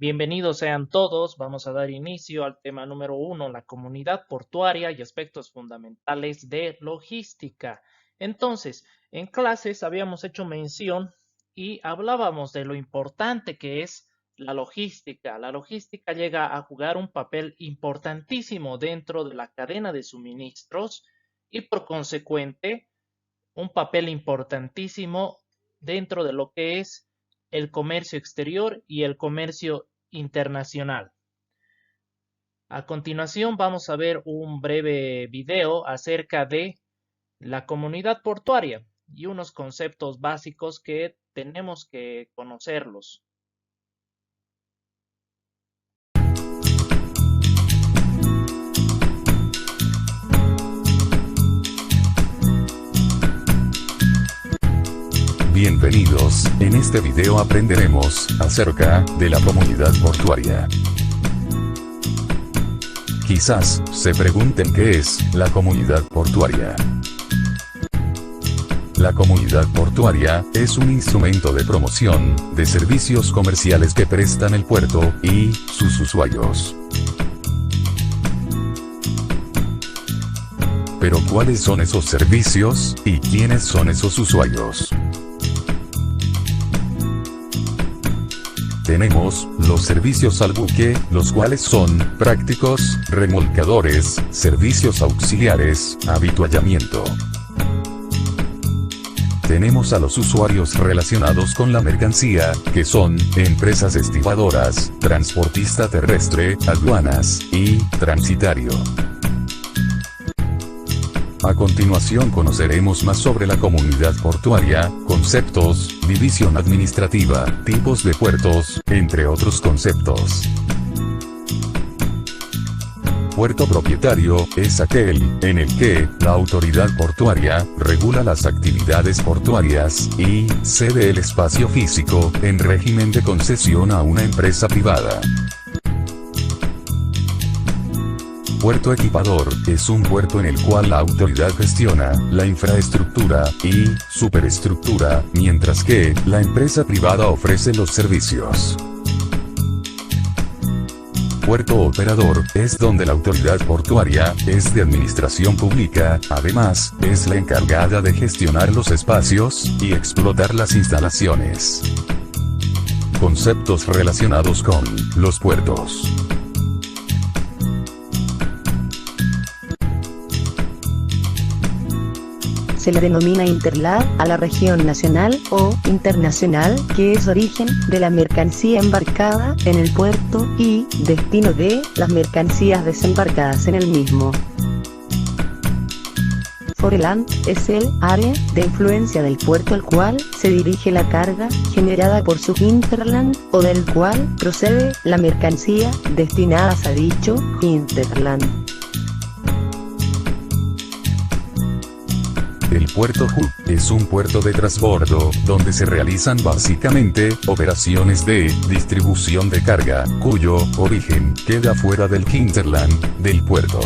Bienvenidos sean todos. Vamos a dar inicio al tema número 1, la comunidad portuaria y aspectos fundamentales de logística. Entonces, en clases habíamos hecho mención y hablábamos de lo importante que es la logística. La logística llega a jugar un papel importantísimo dentro de la cadena de suministros y por consecuente un papel importantísimo dentro de lo que es el comercio exterior y el comercio internacional. A continuación vamos a ver un breve video acerca de la comunidad portuaria y unos conceptos básicos que tenemos que conocerlos. Bienvenidos, en este video aprenderemos acerca de la comunidad portuaria. Quizás se pregunten qué es la comunidad portuaria. La comunidad portuaria es un instrumento de promoción de servicios comerciales que prestan el puerto y sus usuarios. Pero ¿cuáles son esos servicios y quiénes son esos usuarios? Tenemos los servicios al buque, los cuales son prácticos, remolcadores, servicios auxiliares, habituallamiento. Tenemos a los usuarios relacionados con la mercancía, que son empresas estibadoras, transportista terrestre, aduanas y transitario. A continuación conoceremos más sobre la comunidad portuaria, conceptos, división administrativa, tipos de puertos, entre otros conceptos. Puerto propietario es aquel en el que la autoridad portuaria regula las actividades portuarias y cede el espacio físico en régimen de concesión a una empresa privada. Puerto equipador es un puerto en el cual la autoridad gestiona la infraestructura y superestructura, mientras que la empresa privada ofrece los servicios. Puerto operador es donde la autoridad portuaria es de administración pública, además, es la encargada de gestionar los espacios y explotar las instalaciones. Conceptos relacionados con los puertos. Se le denomina interlad a la región nacional o internacional que es origen de la mercancía embarcada en el puerto y destino de las mercancías desembarcadas en el mismo. Foreland es el área de influencia del puerto al cual se dirige la carga generada por su hinterland o del cual procede la mercancía destinadas a dicho hinterland. El puerto hub es un puerto de transbordo, donde se realizan básicamente operaciones de distribución de carga, cuyo origen queda fuera del hinterland del puerto.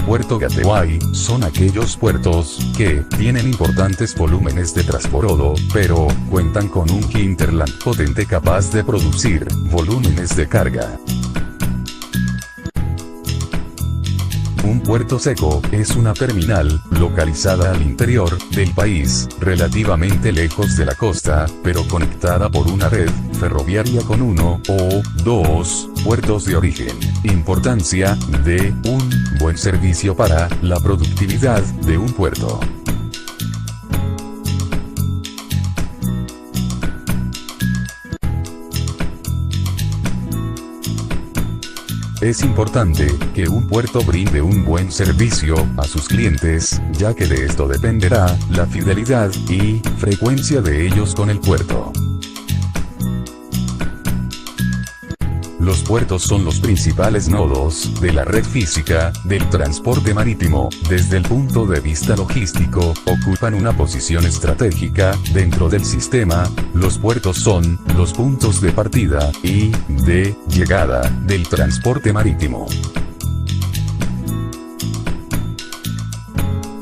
Puerto gateway son aquellos puertos que tienen importantes volúmenes de transbordo, pero cuentan con un hinterland potente capaz de producir volúmenes de carga. Un puerto seco es una terminal localizada al interior del país, relativamente lejos de la costa, pero conectada por una red ferroviaria con uno o dos puertos de origen. Importancia de un buen servicio para la productividad de un puerto. Es importante que un puerto brinde un buen servicio a sus clientes, ya que de esto dependerá la fidelidad y frecuencia de ellos con el puerto. Los puertos son los principales nodos de la red física del transporte marítimo. Desde el punto de vista logístico, ocupan una posición estratégica dentro del sistema. Los puertos son los puntos de partida y de llegada del transporte marítimo.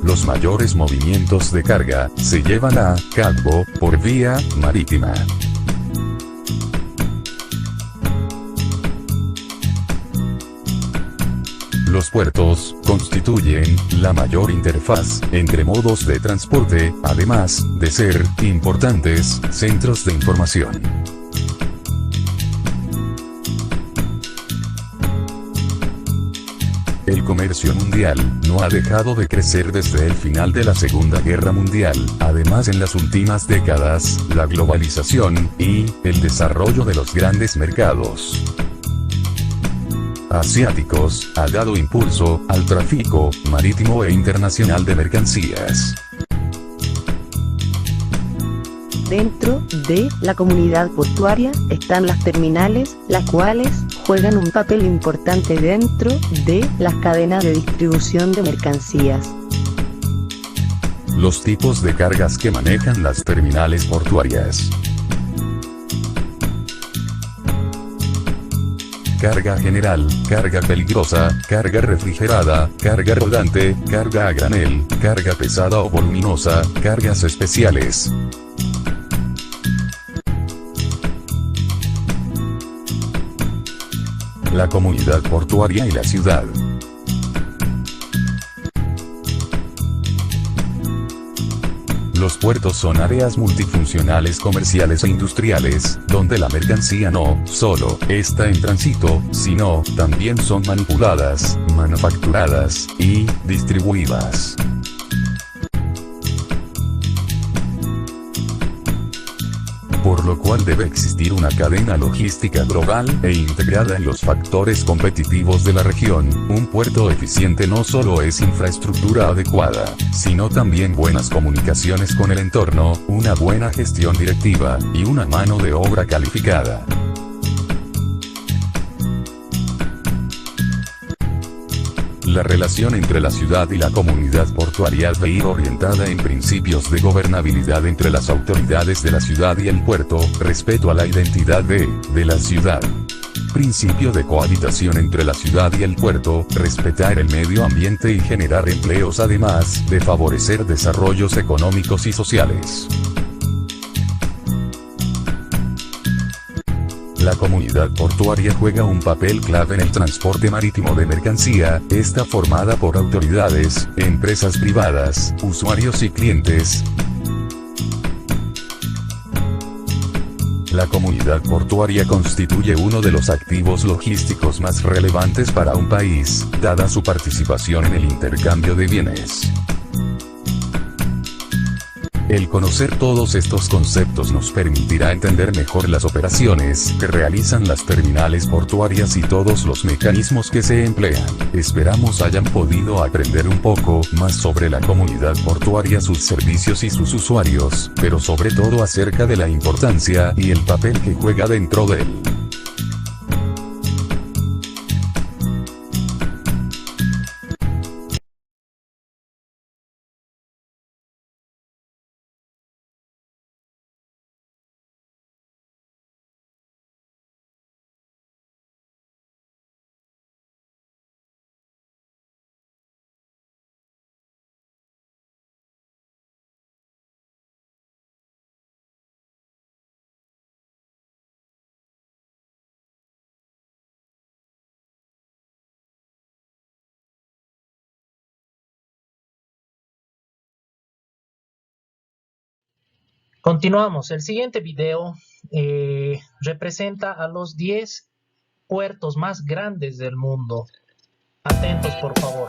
Los mayores movimientos de carga se llevan a cabo por vía marítima. Los puertos constituyen la mayor interfaz entre modos de transporte, además de ser importantes centros de información. El comercio mundial no ha dejado de crecer desde el final de la Segunda Guerra Mundial. Además, en las últimas décadas, la globalización y el desarrollo de los grandes mercados asiáticos ha dado impulso al tráfico marítimo e internacional de mercancías. Dentro de la comunidad portuaria están las terminales, las cuales juegan un papel importante dentro de las cadenas de distribución de mercancías. Los tipos de cargas que manejan las terminales portuarias. Carga general, carga peligrosa, carga refrigerada, carga rodante, carga a granel, carga pesada o voluminosa, cargas especiales. La comunidad portuaria y la ciudad. Los puertos son áreas multifuncionales comerciales e industriales, donde la mercancía no solo está en tránsito, sino también son manipuladas, manufacturadas y distribuidas. Por lo cual debe existir una cadena logística global e integrada en los factores competitivos de la región. Un puerto eficiente no solo es infraestructura adecuada, sino también buenas comunicaciones con el entorno, una buena gestión directiva, y una mano de obra calificada. La relación entre la ciudad y la comunidad portuaria debe ir orientada en principios de gobernabilidad entre las autoridades de la ciudad y el puerto, respeto a la identidad de la ciudad. Principio de cohabitación entre la ciudad y el puerto, respetar el medio ambiente y generar empleos, además de favorecer desarrollos económicos y sociales. La comunidad portuaria juega un papel clave en el transporte marítimo de mercancía. Está formada por autoridades, empresas privadas, usuarios y clientes. La comunidad portuaria constituye uno de los activos logísticos más relevantes para un país, dada su participación en el intercambio de bienes. El conocer todos estos conceptos nos permitirá entender mejor las operaciones que realizan las terminales portuarias y todos los mecanismos que se emplean. Esperamos hayan podido aprender un poco más sobre la comunidad portuaria, sus servicios y sus usuarios, pero sobre todo acerca de la importancia y el papel que juega dentro de él. Continuamos. El siguiente video representa a los 10 puertos más grandes del mundo. Atentos, por favor.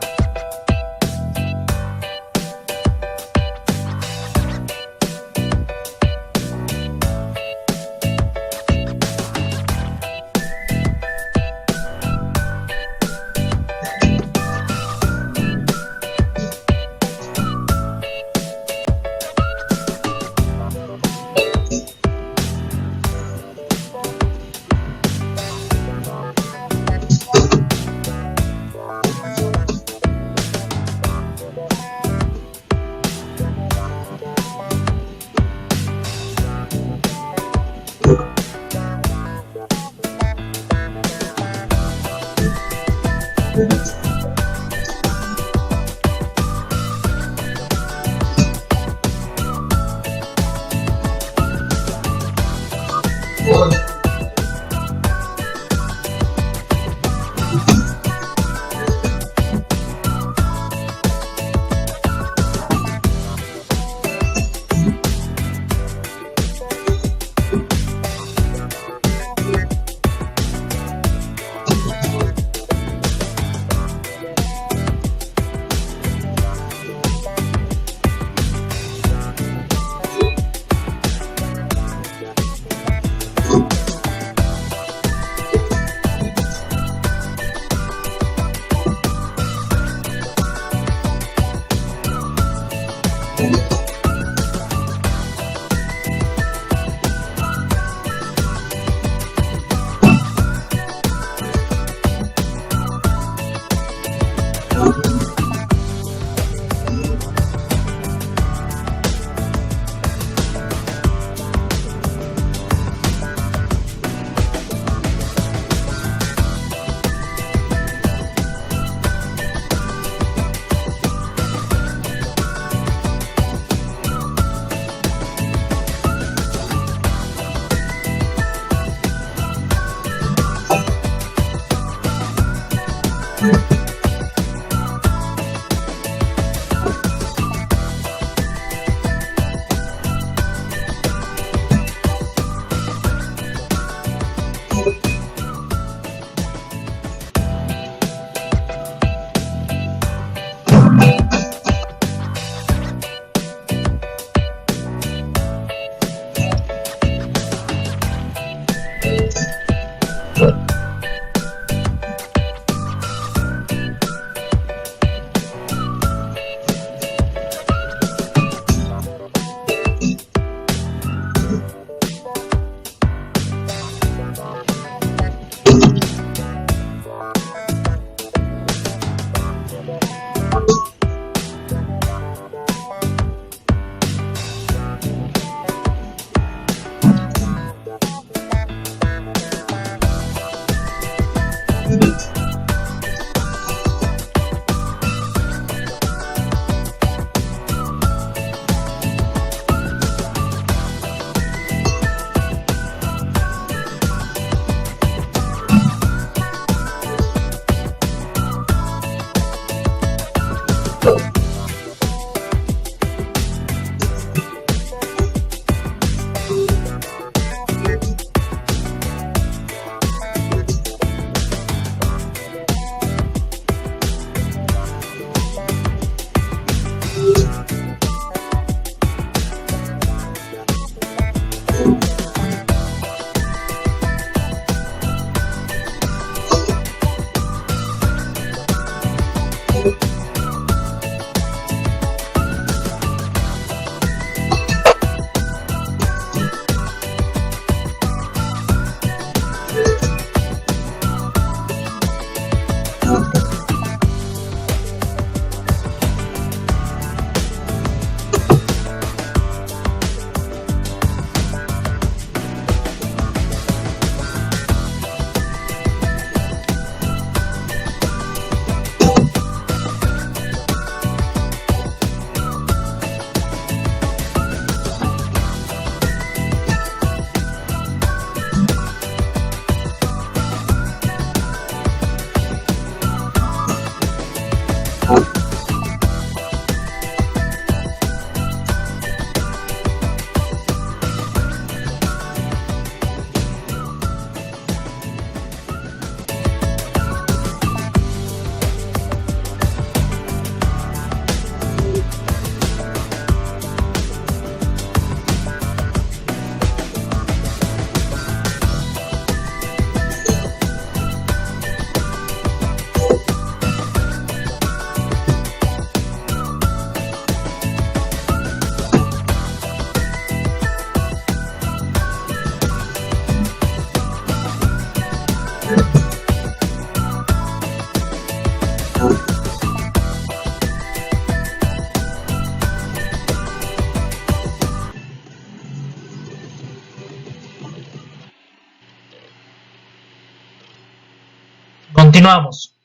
Continuamos.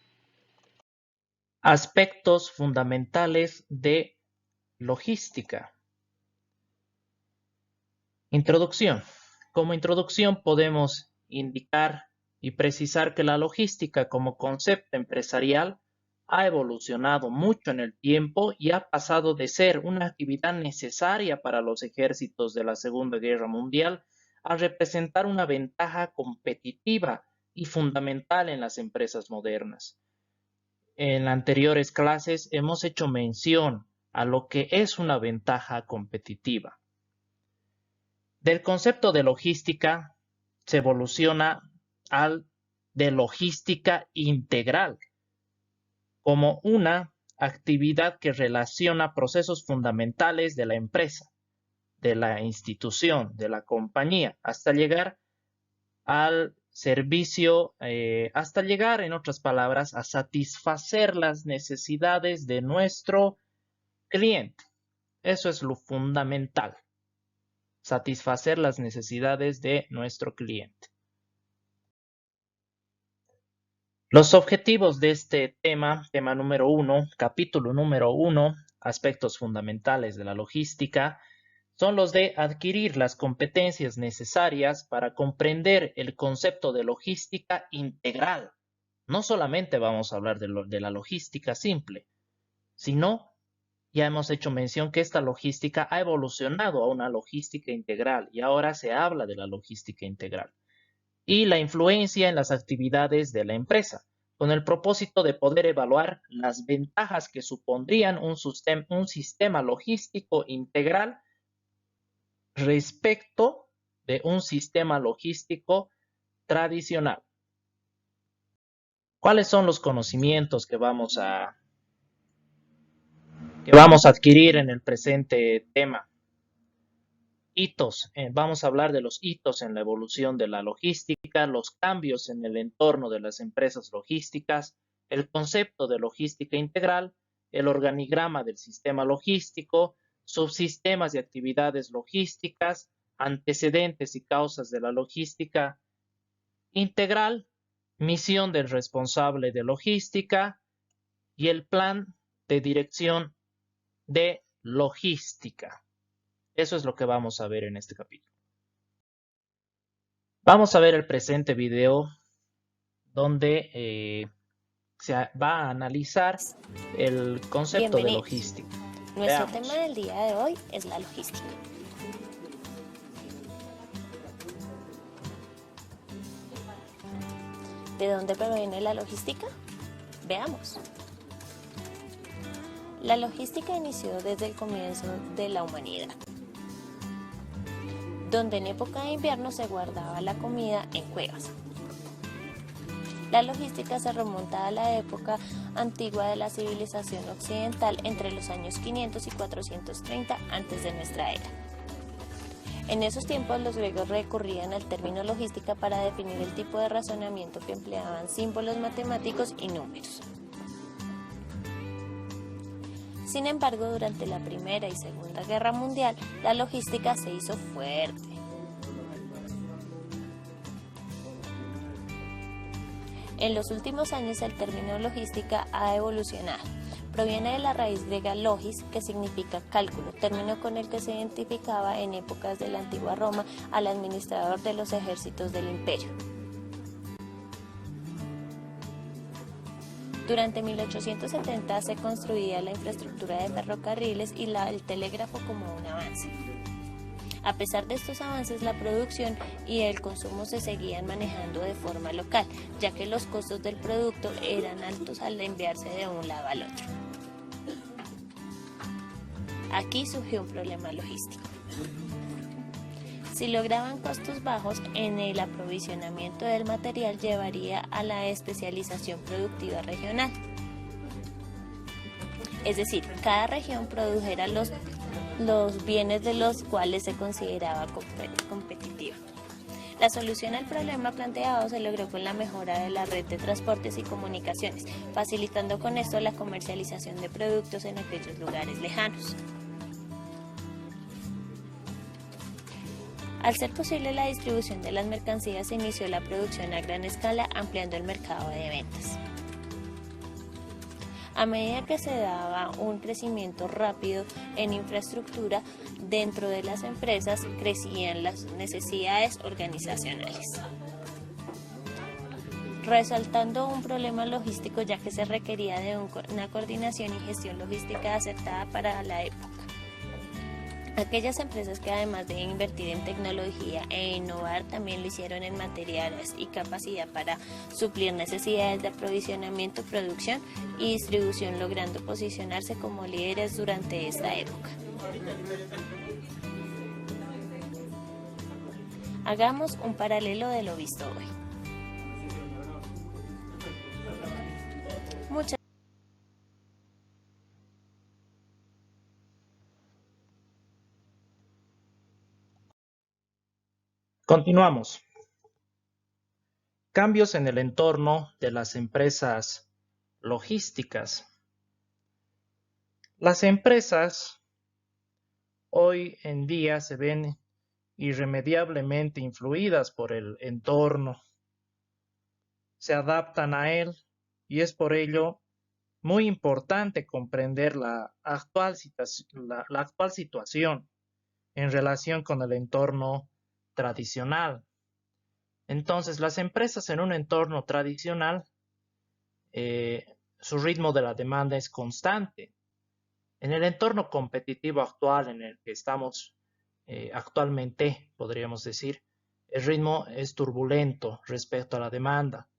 Aspectos fundamentales de logística. Introducción. Como introducción podemos indicar y precisar que la logística como concepto empresarial ha evolucionado mucho en el tiempo y ha pasado de ser una actividad necesaria para los ejércitos de la Segunda Guerra Mundial a representar una ventaja competitiva y fundamental en las empresas modernas. En anteriores clases hemos hecho mención a lo que es una ventaja competitiva. Del concepto de logística se evoluciona al de logística integral, como una actividad que relaciona procesos fundamentales de la empresa, de la institución, de la compañía, hasta llegar al servicio, hasta llegar, en otras palabras, a satisfacer las necesidades de nuestro cliente. Eso es lo fundamental, satisfacer las necesidades de nuestro cliente. Los objetivos de este tema número 1, capítulo número 1, aspectos fundamentales de la logística, son los de adquirir las competencias necesarias para comprender el concepto de logística integral. No solamente vamos a hablar de la logística simple, sino ya hemos hecho mención que esta logística ha evolucionado a una logística integral y ahora se habla de la logística integral. Y la influencia en las actividades de la empresa, con el propósito de poder evaluar las ventajas que supondrían un sistema logístico integral respecto de un sistema logístico tradicional. ¿Cuáles son los conocimientos que vamos a adquirir en el presente tema? Hitos. Vamos a hablar de los hitos en la evolución de la logística, los cambios en el entorno de las empresas logísticas, el concepto de logística integral, el organigrama del sistema logístico, subsistemas y actividades logísticas, antecedentes y causas de la logística integral, misión del responsable de logística y el plan de dirección de logística. Eso es lo que vamos a ver en este capítulo. Vamos a ver el presente video donde se va a analizar el concepto de logística. Nuestro tema del día de hoy es la logística. ¿De dónde proviene la logística? Veamos. La logística inició desde el comienzo de la humanidad, donde en época de invierno se guardaba la comida en cuevas. La logística se remonta a la época antigua de la civilización occidental entre los años 500 y 430 antes de nuestra era. En esos tiempos los griegos recurrían al término logística para definir el tipo de razonamiento que empleaban símbolos matemáticos y números. Sin embargo, durante la Primera y Segunda Guerra Mundial, la logística se hizo fuerte. En los últimos años el término logística ha evolucionado. Proviene de la raíz griega logis, que significa cálculo, término con el que se identificaba en épocas de la antigua Roma al administrador de los ejércitos del imperio. Durante 1870 se construía la infraestructura de ferrocarriles y el telégrafo como un avance. A pesar de estos avances, la producción y el consumo se seguían manejando de forma local, ya que los costos del producto eran altos al enviarse de un lado al otro. Aquí surgió un problema logístico. Si lograban costos bajos en el aprovisionamiento del material, llevaría a la especialización productiva regional. Es decir, cada región produjera los bienes de los cuales se consideraba competitiva. La solución al problema planteado se logró con la mejora de la red de transportes y comunicaciones, facilitando con esto la comercialización de productos en aquellos lugares lejanos. Al ser posible la distribución de las mercancías, se inició la producción a gran escala, ampliando el mercado de ventas. A medida que se daba un crecimiento rápido en infraestructura dentro de las empresas, crecían las necesidades organizacionales, resaltando un problema logístico, ya que se requería de una coordinación y gestión logística acertada para la época. Aquellas empresas que además de invertir en tecnología e innovar, también lo hicieron en materiales y capacidad para suplir necesidades de aprovisionamiento, producción y distribución, logrando posicionarse como líderes durante esta época. Hagamos un paralelo de lo visto hoy. Continuamos. Cambios en el entorno de las empresas logísticas. Las empresas hoy en día se ven irremediablemente influidas por el entorno. Se adaptan a él y es por ello muy importante comprender la actual situación en relación con el entorno tradicional. Entonces, las empresas en un entorno tradicional, su ritmo de la demanda es constante. En el entorno competitivo actual en el que estamos actualmente, podríamos decir, el ritmo es turbulento respecto a la demanda.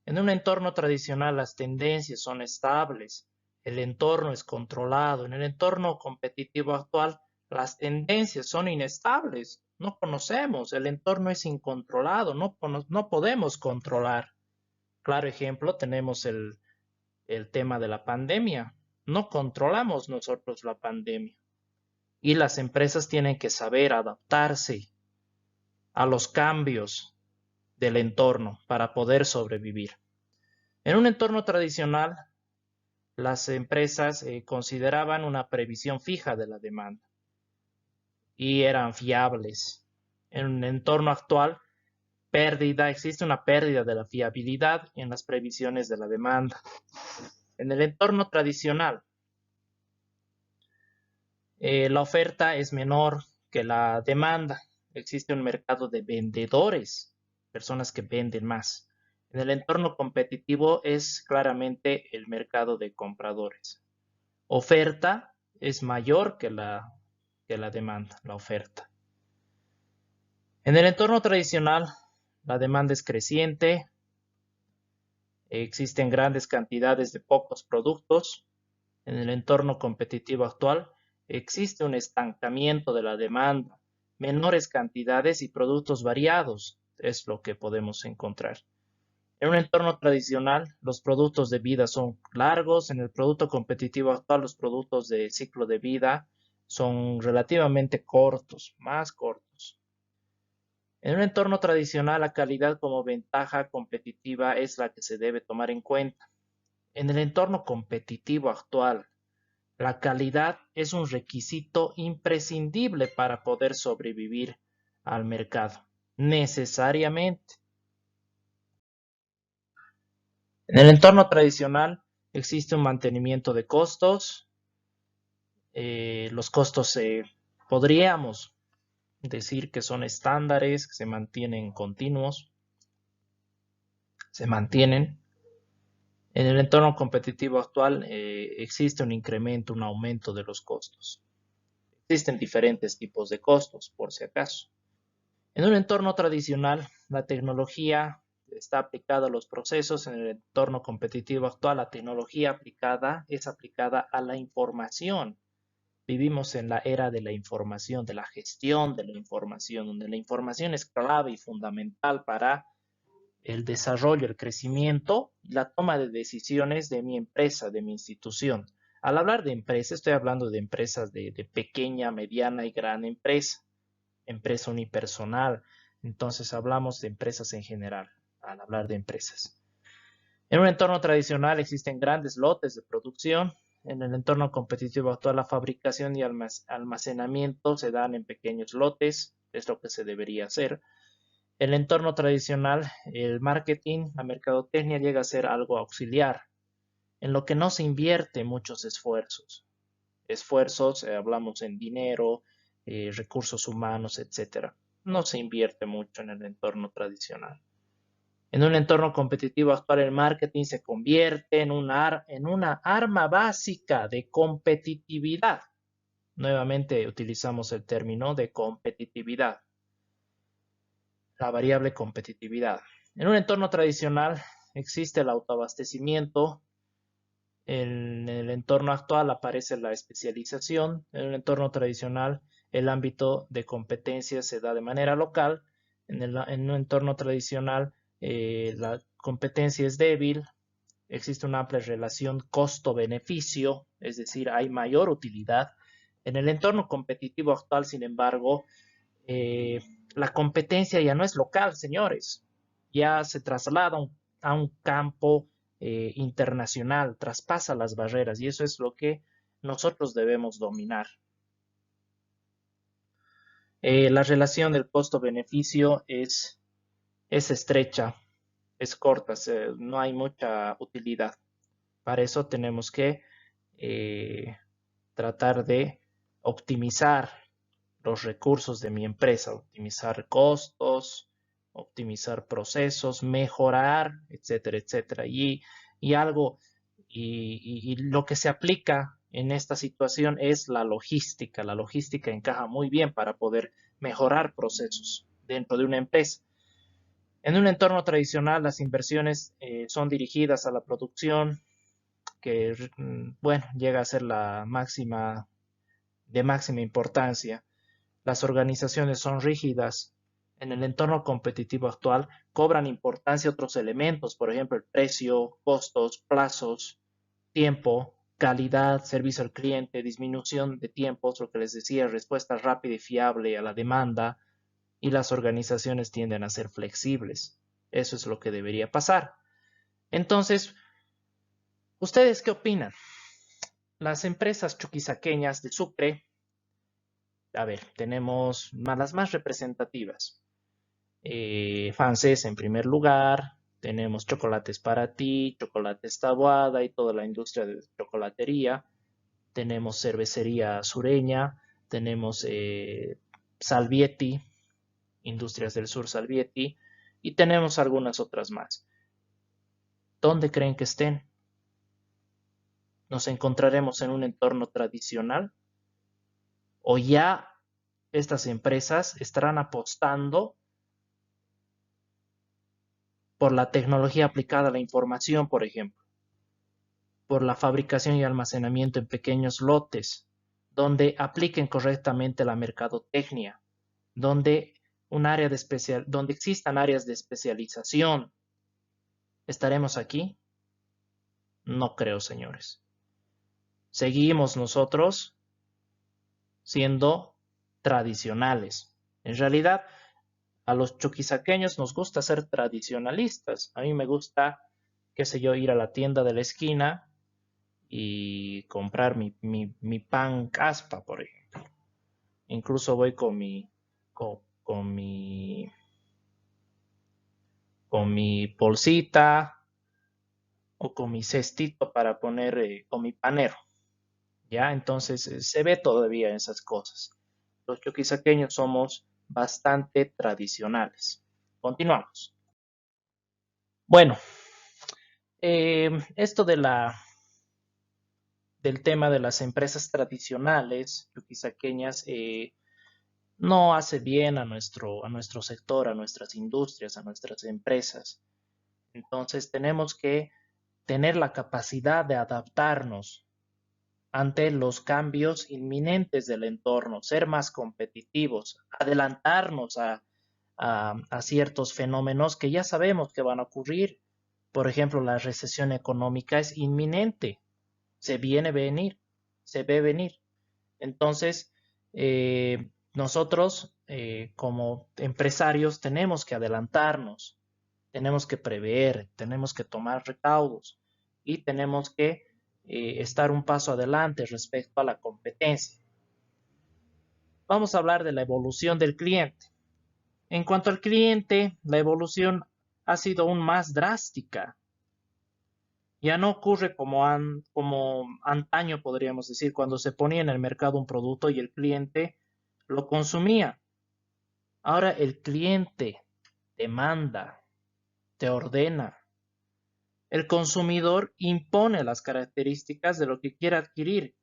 En un entorno tradicional las tendencias son estables, el entorno es controlado. En el entorno competitivo actual las tendencias son inestables. No conocemos, el entorno es incontrolado, no podemos controlar. Claro ejemplo, tenemos el tema de la pandemia. No controlamos nosotros la pandemia. Y las empresas tienen que saber adaptarse a los cambios del entorno para poder sobrevivir. En un entorno tradicional, las empresas consideraban una previsión fija de la demanda y eran fiables. En un entorno actual, existe una pérdida de la fiabilidad en las previsiones de la demanda. En el entorno tradicional, la oferta es menor que la demanda. Existe un mercado de vendedores, personas que venden más. En el entorno competitivo es claramente el mercado de compradores. Oferta es mayor que la demanda, la oferta. En el entorno tradicional, la demanda es creciente, existen grandes cantidades de pocos productos. En el entorno competitivo actual, existe un estancamiento de la demanda, menores cantidades y productos variados, es lo que podemos encontrar. En un entorno tradicional, los productos de vida son largos. En el producto competitivo actual, los productos de ciclo de vida son relativamente cortos, más cortos. En un entorno tradicional, la calidad como ventaja competitiva es la que se debe tomar en cuenta. En el entorno competitivo actual, la calidad es un requisito imprescindible para poder sobrevivir al mercado, necesariamente. En el entorno tradicional existe un mantenimiento de costos. Los costos podríamos decir que son estándares, que se mantienen continuos, se mantienen. En el entorno competitivo actual existe un incremento, un aumento de los costos. Existen diferentes tipos de costos, por si acaso. En un entorno tradicional, la tecnología está aplicada a los procesos. En el entorno competitivo actual, la tecnología es aplicada a la información. Vivimos en la era de la información, de la gestión de la información, donde la información es clave y fundamental para el desarrollo, el crecimiento y la toma de decisiones de mi empresa, de mi institución. Al hablar de empresa, estoy hablando de empresas de pequeña, mediana y gran empresa unipersonal. Entonces hablamos de empresas en general, al hablar de empresas. En un entorno tradicional existen grandes lotes de producción. En el entorno competitivo actual, la fabricación y almacenamiento se dan en pequeños lotes. es lo que se debería hacer. El entorno tradicional, el marketing, la mercadotecnia llega a ser algo auxiliar, en lo que no se invierte muchos esfuerzos. Hablamos en dinero, recursos humanos, etcétera. No se invierte mucho en el entorno tradicional. En un entorno competitivo actual, el marketing se convierte en una arma básica de competitividad. Nuevamente utilizamos el término de competitividad, la variable competitividad. En un entorno tradicional existe el autoabastecimiento. En el entorno actual aparece la especialización. En un entorno tradicional, el ámbito de competencia se da de manera local. En un entorno tradicional, la competencia es débil. Existe una amplia relación costo-beneficio, es decir, hay mayor utilidad. En el entorno competitivo actual, sin embargo, la competencia ya no es local, señores. Ya se traslada a un campo internacional, traspasa las barreras y eso es lo que nosotros debemos dominar. La relación del costo-beneficio es estrecha, es corta, no hay mucha utilidad. Para eso tenemos que tratar de optimizar los recursos de mi empresa, optimizar costos, optimizar procesos, mejorar, etcétera, etcétera. Y lo que se aplica en esta situación es la logística. La logística encaja muy bien para poder mejorar procesos dentro de una empresa. En un entorno tradicional, las inversiones son dirigidas a la producción, que, bueno, llega a ser de máxima importancia. Las organizaciones son rígidas. En el entorno competitivo actual cobran importancia otros elementos, por ejemplo, el precio, costos, plazos, tiempo, calidad, servicio al cliente, disminución de tiempos, lo que les decía, respuesta rápida y fiable a la demanda, y las organizaciones tienden a ser flexibles. Eso es lo que debería pasar. Entonces, ¿ustedes qué opinan? Las empresas chuquisaqueñas de Sucre, a ver, tenemos las más representativas. Francés en primer lugar, tenemos Chocolates para Ti, Chocolates Taboada y toda la industria de chocolatería. Tenemos Cervecería Sureña, tenemos Salvietti, Industrias del Sur Salvietti, y tenemos algunas otras más. ¿Dónde creen que estén? ¿Nos encontraremos en un entorno tradicional? ¿O ya estas empresas estarán apostando por la tecnología aplicada a la información, por ejemplo, por la fabricación y almacenamiento en pequeños lotes, donde apliquen correctamente la mercadotecnia, donde donde existan áreas de especialización? ¿Estaremos aquí? No creo, señores. Seguimos nosotros siendo tradicionales. En realidad, a los chuquisaqueños nos gusta ser tradicionalistas. A mí me gusta, qué sé yo, ir a la tienda de la esquina y comprar mi pan caspa, por ejemplo. Incluso voy con mi bolsita o con mi cestito para poner con mi panero. ¿Ya? Entonces se ve todavía esas cosas. Los chuquisaqueños somos bastante tradicionales. Continuamos. Bueno, esto del tema de las empresas tradicionales chuquisaqueñas no hace bien a nuestro sector, a nuestras industrias, a nuestras empresas. Entonces tenemos que tener la capacidad de adaptarnos ante los cambios inminentes del entorno, ser más competitivos, adelantarnos a ciertos fenómenos que ya sabemos que van a ocurrir. Por ejemplo, la recesión económica es inminente, se ve venir. Entonces, nosotros como empresarios tenemos que adelantarnos, tenemos que prever, tenemos que tomar recaudos y tenemos que estar un paso adelante respecto a la competencia. vamos a hablar de la evolución del cliente. En cuanto al cliente, la evolución ha sido aún más drástica. Ya no ocurre como antaño, podríamos decir, cuando se ponía en el mercado un producto y el cliente lo consumía. Ahora el cliente te manda, te ordena. El consumidor impone las características de lo que quiere adquirir.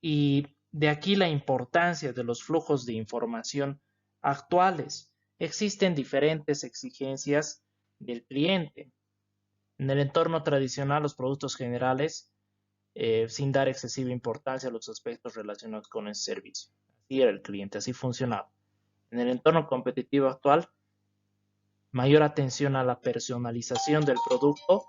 Y de aquí la importancia de los flujos de información actuales. Existen diferentes exigencias del cliente. En el entorno tradicional, los productos generales, sin dar excesiva importancia a los aspectos relacionados con el servicio. Así era el cliente, así funcionaba. En el entorno competitivo actual, mayor atención a la personalización del producto,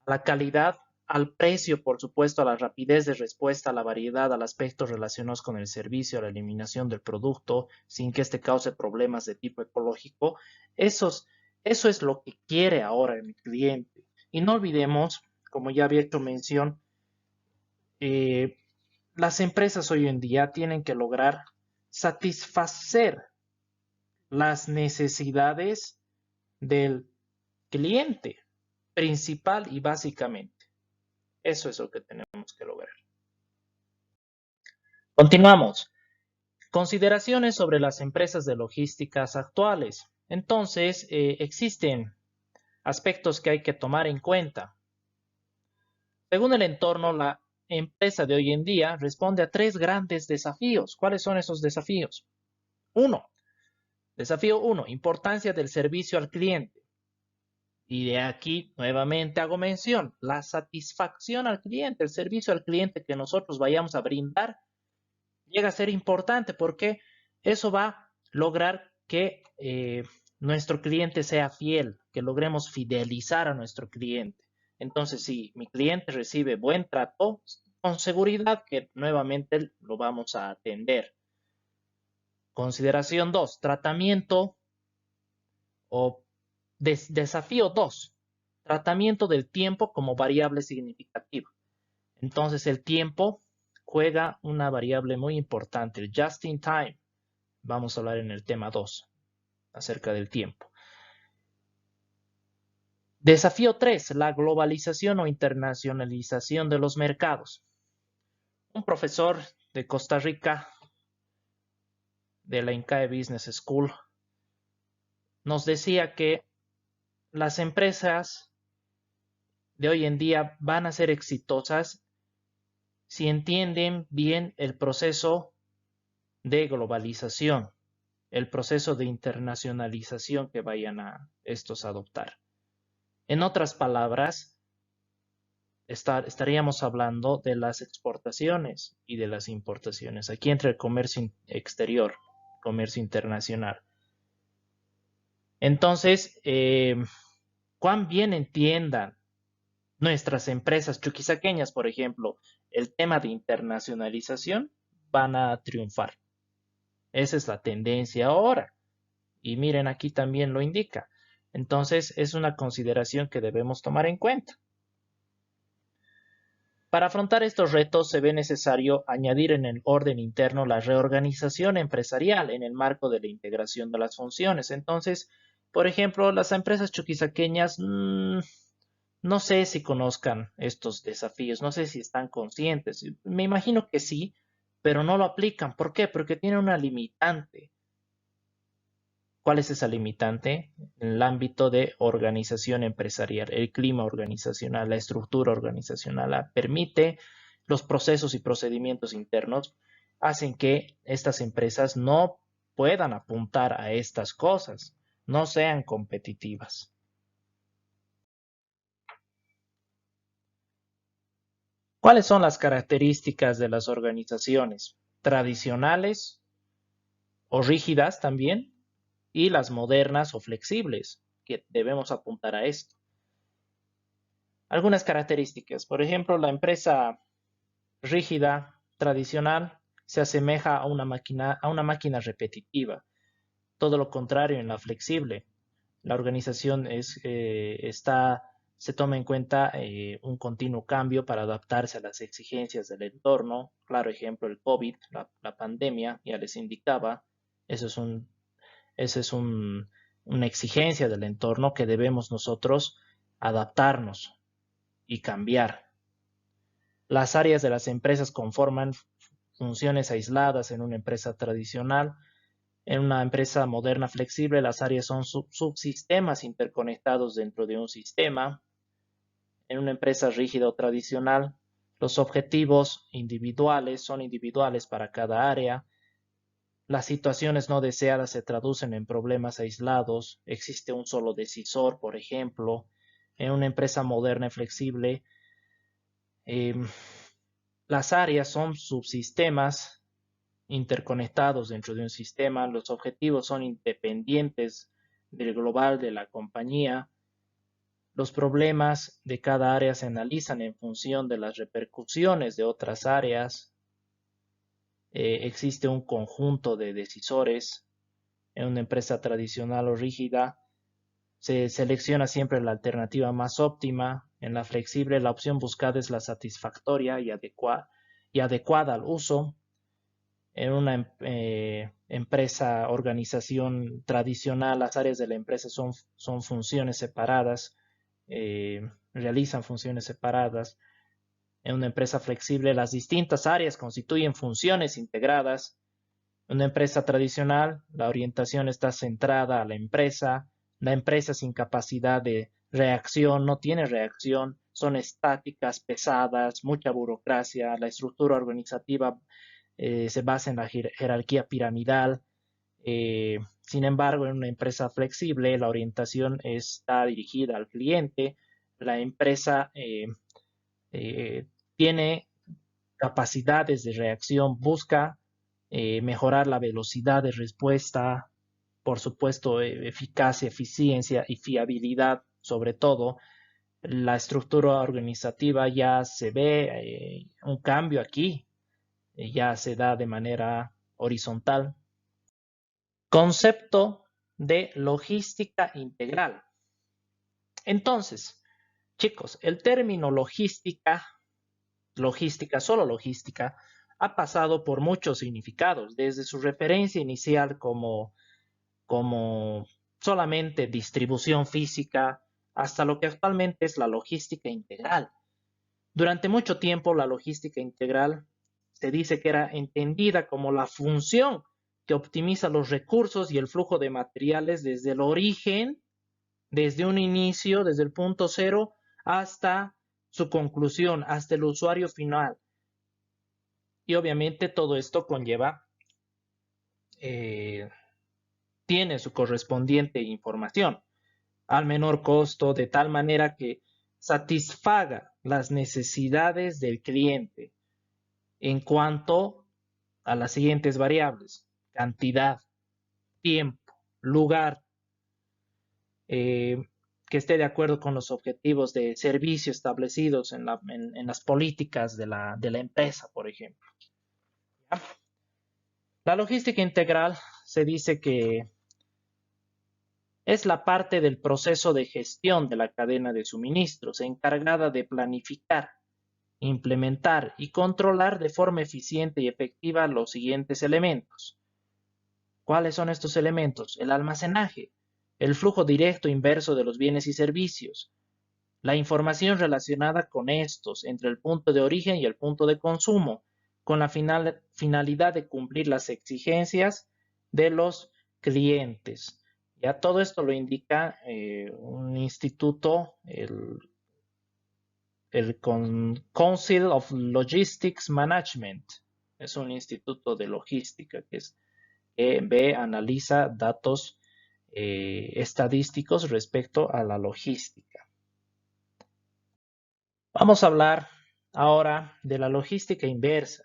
a la calidad, al precio, por supuesto, a la rapidez de respuesta, a la variedad, al aspectos relacionados con el servicio, a la eliminación del producto, sin que este cause problemas de tipo ecológico. Eso es lo que quiere ahora el cliente. Y no olvidemos, como ya había hecho mención, las empresas hoy en día tienen que lograr satisfacer las necesidades del cliente, principal y básicamente. Eso es lo que tenemos que lograr. Continuamos. Consideraciones sobre las empresas de logísticas actuales. Entonces, existen aspectos que hay que tomar en cuenta. Según el entorno, la empresa de hoy en día responde a 3 grandes desafíos. ¿Cuáles son esos desafíos? Desafío 1, importancia del servicio al cliente. Y de aquí nuevamente hago mención, la satisfacción al cliente, el servicio al cliente que nosotros vayamos a brindar llega a ser importante porque eso va a lograr que nuestro cliente sea fiel, que logremos fidelizar a nuestro cliente. Entonces, si mi cliente recibe buen trato, con seguridad que nuevamente lo vamos a atender. Consideración 2, tratamiento o desafío 2, tratamiento del tiempo como variable significativa. Entonces, el tiempo juega una variable muy importante, el just in time. Vamos a hablar en el tema 2 acerca del tiempo. Desafío 3, la globalización o internacionalización de los mercados. Un profesor de Costa Rica, de la INCAE Business School, nos decía que las empresas de hoy en día van a ser exitosas si entienden bien el proceso de globalización, el proceso de internacionalización que vayan a estos a adoptar. En otras palabras, estaríamos hablando de las exportaciones y de las importaciones. Aquí entra el comercio exterior, comercio internacional. Entonces, cuán bien entiendan nuestras empresas chuquisaqueñas, por ejemplo, el tema de internacionalización, van a triunfar. Esa es la tendencia ahora. Y miren, aquí también lo indica. Entonces, es una consideración que debemos tomar en cuenta. Para afrontar estos retos se ve necesario añadir en el orden interno la reorganización empresarial en el marco de la integración de las funciones. Entonces, por ejemplo, las empresas chuquisaqueñas no sé si conozcan estos desafíos, no sé si están conscientes. Me imagino que sí, pero no lo aplican. ¿Por qué? Porque tienen una limitante. ¿Cuál es esa limitante? En el ámbito de organización empresarial, el clima organizacional, la estructura organizacional permite los procesos y procedimientos internos, hacen que estas empresas no puedan apuntar a estas cosas, no sean competitivas. ¿Cuáles son las características de las organizaciones tradicionales o rígidas también? Y las modernas o flexibles, que debemos apuntar a esto. Algunas características. Por ejemplo, la empresa rígida, tradicional, se asemeja a una máquina repetitiva. Todo lo contrario en la flexible. La organización está se toma en cuenta un continuo cambio para adaptarse a las exigencias del entorno. Claro ejemplo, el COVID, la pandemia, ya les indicaba, eso es una exigencia del entorno que debemos nosotros adaptarnos y cambiar. Las áreas de las empresas conforman funciones aisladas en una empresa tradicional. En una empresa moderna flexible, las áreas son subsistemas interconectados dentro de un sistema. En una empresa rígida o tradicional, los objetivos individuales son individuales para cada área. Las situaciones no deseadas se traducen en problemas aislados. Existe un solo decisor, por ejemplo. En una empresa moderna y flexible, las áreas son subsistemas interconectados dentro de un sistema. Los objetivos son independientes del global de la compañía. Los problemas de cada área se analizan en función de las repercusiones de otras áreas. Existe un conjunto de decisores. En una empresa tradicional o rígida, se selecciona siempre la alternativa más óptima. En la flexible, la opción buscada es la satisfactoria y adecuada al uso. En una empresa, organización tradicional, las áreas de la empresa son funciones separadas, realizan funciones separadas. En una empresa flexible, las distintas áreas constituyen funciones integradas. En una empresa tradicional, la orientación está centrada a la empresa sin capacidad de reacción, no tiene reacción, son estáticas, pesadas, mucha burocracia, la estructura organizativa se basa en la jerarquía piramidal. Sin embargo, en una empresa flexible, la orientación está dirigida al cliente. La empresa tiene capacidades de reacción, busca mejorar la velocidad de respuesta, por supuesto, eficacia, eficiencia y fiabilidad, sobre todo. La estructura organizativa ya se ve un cambio aquí, ya se da de manera horizontal. Concepto de logística integral. Entonces, chicos, el término logística, solo logística, ha pasado por muchos significados, desde su referencia inicial como solamente distribución física, hasta lo que actualmente es la logística integral. Durante mucho tiempo, la logística integral se dice que era entendida como la función que optimiza los recursos y el flujo de materiales desde el origen, desde un inicio, desde el punto cero, hasta su conclusión, hasta el usuario final. Y obviamente todo esto conlleva, tiene su correspondiente información al menor costo, de tal manera que satisfaga las necesidades del cliente en cuanto a las siguientes variables: cantidad, tiempo, lugar, que esté de acuerdo con los objetivos de servicio establecidos en las políticas de la empresa, por ejemplo. ¿Ya? La logística integral se dice que es la parte del proceso de gestión de la cadena de suministros encargada de planificar, implementar y controlar de forma eficiente y efectiva los siguientes elementos. ¿Cuáles son estos elementos? El almacenaje, el flujo directo inverso de los bienes y servicios, la información relacionada con estos entre el punto de origen y el punto de consumo, con la finalidad de cumplir las exigencias de los clientes. Ya todo esto lo indica un instituto, el Council of Logistics Management. Es un instituto de logística que analiza datos estadísticos respecto a la logística. Vamos a hablar ahora de la logística inversa.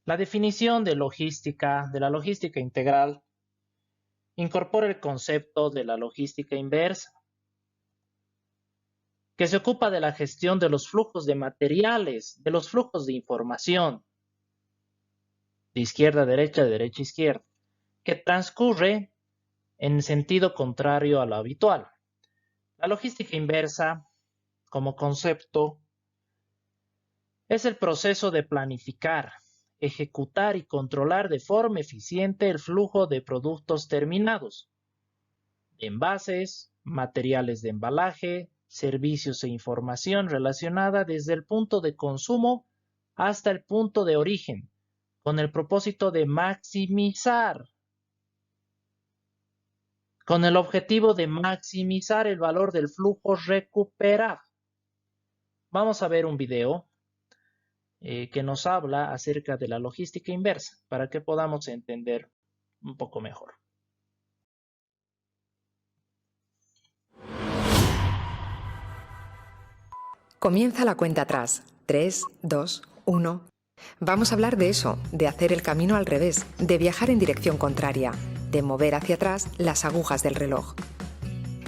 La definición de la logística integral, incorpora el concepto de la logística inversa, que se ocupa de la gestión de los flujos de materiales, de los flujos de información, de izquierda a derecha, de derecha a izquierda, que transcurre en sentido contrario a lo habitual. La logística inversa como concepto es el proceso de planificar, ejecutar y controlar de forma eficiente el flujo de productos terminados, de envases, materiales de embalaje, servicios e información relacionada desde el punto de consumo hasta el punto de origen, con el propósito de maximizar, con el objetivo de maximizar el valor del flujo recuperado. Vamos a ver un video que nos habla acerca de la logística inversa para que podamos entender un poco mejor. Comienza la cuenta atrás. 3, 2, 1. Vamos a hablar de eso, de hacer el camino al revés, de viajar en dirección contraria, de mover hacia atrás las agujas del reloj.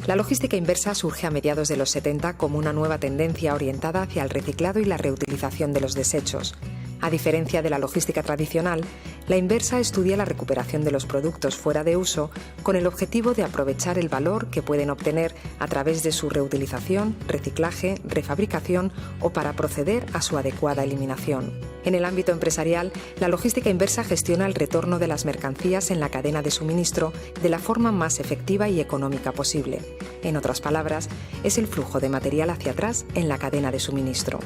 La logística inversa surge a mediados de los 70 como una nueva tendencia orientada hacia el reciclado y la reutilización de los desechos. A diferencia de la logística tradicional, la inversa estudia la recuperación de los productos fuera de uso con el objetivo de aprovechar el valor que pueden obtener a través de su reutilización, reciclaje, refabricación o para proceder a su adecuada eliminación. En el ámbito empresarial, la logística inversa gestiona el retorno de las mercancías en la cadena de suministro de la forma más efectiva y económica posible. En otras palabras, es el flujo de material hacia atrás en la cadena de suministro.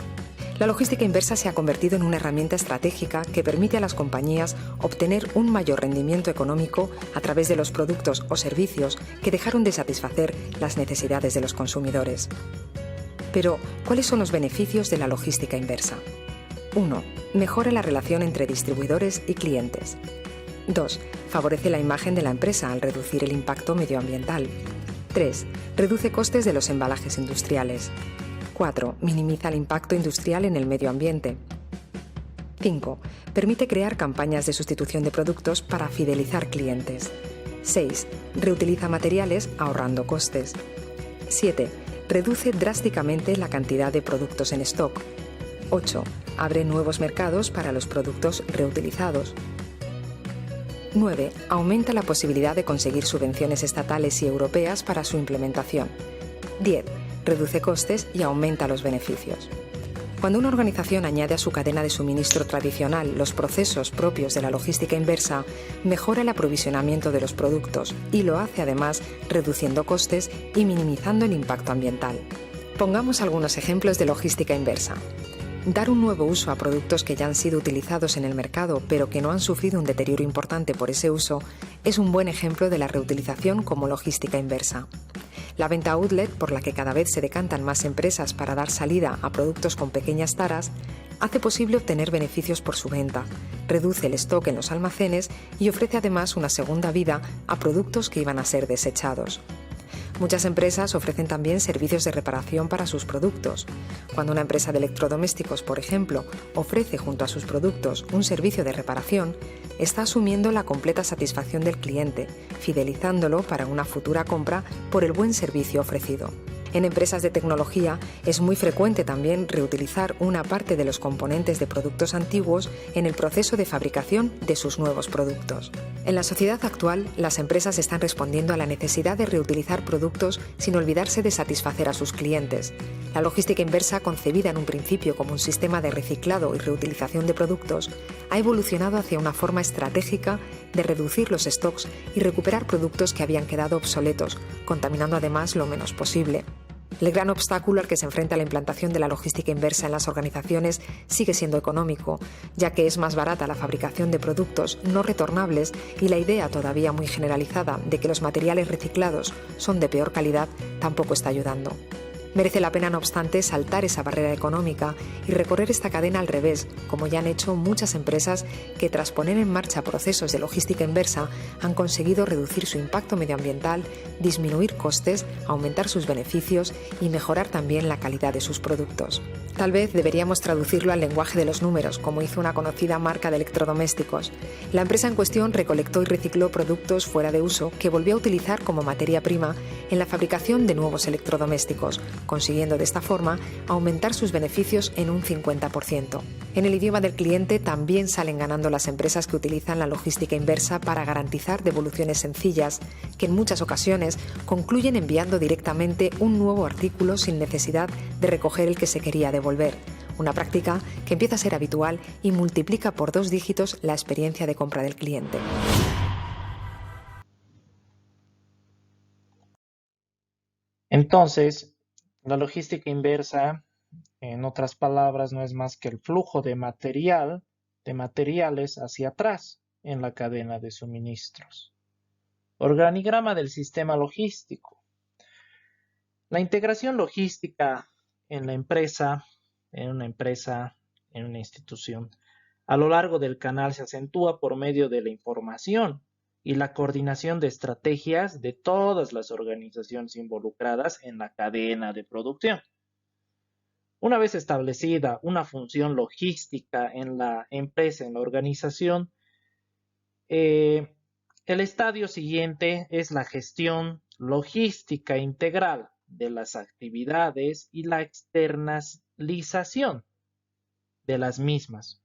La logística inversa se ha convertido en una herramienta estratégica que permite a las compañías obtener un mayor rendimiento económico a través de los productos o servicios que dejaron de satisfacer las necesidades de los consumidores. Pero, ¿cuáles son los beneficios de la logística inversa? 1. Mejora la relación entre distribuidores y clientes. 2. Favorece la imagen de la empresa al reducir el impacto medioambiental. 3. Reduce costes de los embalajes industriales. 4. Minimiza el impacto industrial en el medio ambiente. 5. Permite crear campañas de sustitución de productos para fidelizar clientes. 6. Reutiliza materiales ahorrando costes. 7. Reduce drásticamente la cantidad de productos en stock. 8. Abre nuevos mercados para los productos reutilizados. 9. Aumenta la posibilidad de conseguir subvenciones estatales y europeas para su implementación. 10. Reduce costes y aumenta los beneficios. Cuando una organización añade a su cadena de suministro tradicional los procesos propios de la logística inversa, mejora el aprovisionamiento de los productos y lo hace además reduciendo costes y minimizando el impacto ambiental. Pongamos algunos ejemplos de logística inversa. Dar un nuevo uso a productos que ya han sido utilizados en el mercado pero que no han sufrido un deterioro importante por ese uso es un buen ejemplo de la reutilización como logística inversa. La venta outlet, por la que cada vez se decantan más empresas para dar salida a productos con pequeñas taras, hace posible obtener beneficios por su venta, reduce el stock en los almacenes y ofrece además una segunda vida a productos que iban a ser desechados. Muchas empresas ofrecen también servicios de reparación para sus productos. Cuando una empresa de electrodomésticos, por ejemplo, ofrece junto a sus productos un servicio de reparación, está asumiendo la completa satisfacción del cliente, fidelizándolo para una futura compra por el buen servicio ofrecido. En empresas de tecnología es muy frecuente también reutilizar una parte de los componentes de productos antiguos en el proceso de fabricación de sus nuevos productos. En la sociedad actual, las empresas están respondiendo a la necesidad de reutilizar productos sin olvidarse de satisfacer a sus clientes. La logística inversa, concebida en un principio como un sistema de reciclado y reutilización de productos, ha evolucionado hacia una forma estratégica de reducir los stocks y recuperar productos que habían quedado obsoletos, contaminando además lo menos posible. El gran obstáculo al que se enfrenta la implantación de la logística inversa en las organizaciones sigue siendo económico, ya que es más barata la fabricación de productos no retornables y la idea todavía muy generalizada de que los materiales reciclados son de peor calidad tampoco está ayudando. Merece la pena, no obstante, saltar esa barrera económica y recorrer esta cadena al revés, como ya han hecho muchas empresas que tras poner en marcha procesos de logística inversa han conseguido reducir su impacto medioambiental, disminuir costes, aumentar sus beneficios y mejorar también la calidad de sus productos. Tal vez deberíamos traducirlo al lenguaje de los números, como hizo una conocida marca de electrodomésticos. La empresa en cuestión recolectó y recicló productos fuera de uso que volvió a utilizar como materia prima en la fabricación de nuevos electrodomésticos, consiguiendo de esta forma aumentar sus beneficios en un 50%. En el idioma del cliente también salen ganando las empresas que utilizan la logística inversa para garantizar devoluciones sencillas, que en muchas ocasiones concluyen enviando directamente un nuevo artículo sin necesidad de recoger el que se quería devolver. Una práctica que empieza a ser habitual y multiplica por 2 dígitos la experiencia de compra del cliente. Entonces, la logística inversa, en otras palabras, no es más que el flujo de materiales hacia atrás en la cadena de suministros. Organigrama del sistema logístico. La integración logística en una empresa, en una institución, a lo largo del canal se acentúa por medio de la información y la coordinación de estrategias de todas las organizaciones involucradas en la cadena de producción. Una vez establecida una función logística en la empresa, en la organización, el estadio siguiente es la gestión logística integral de las actividades y la externalización de las mismas.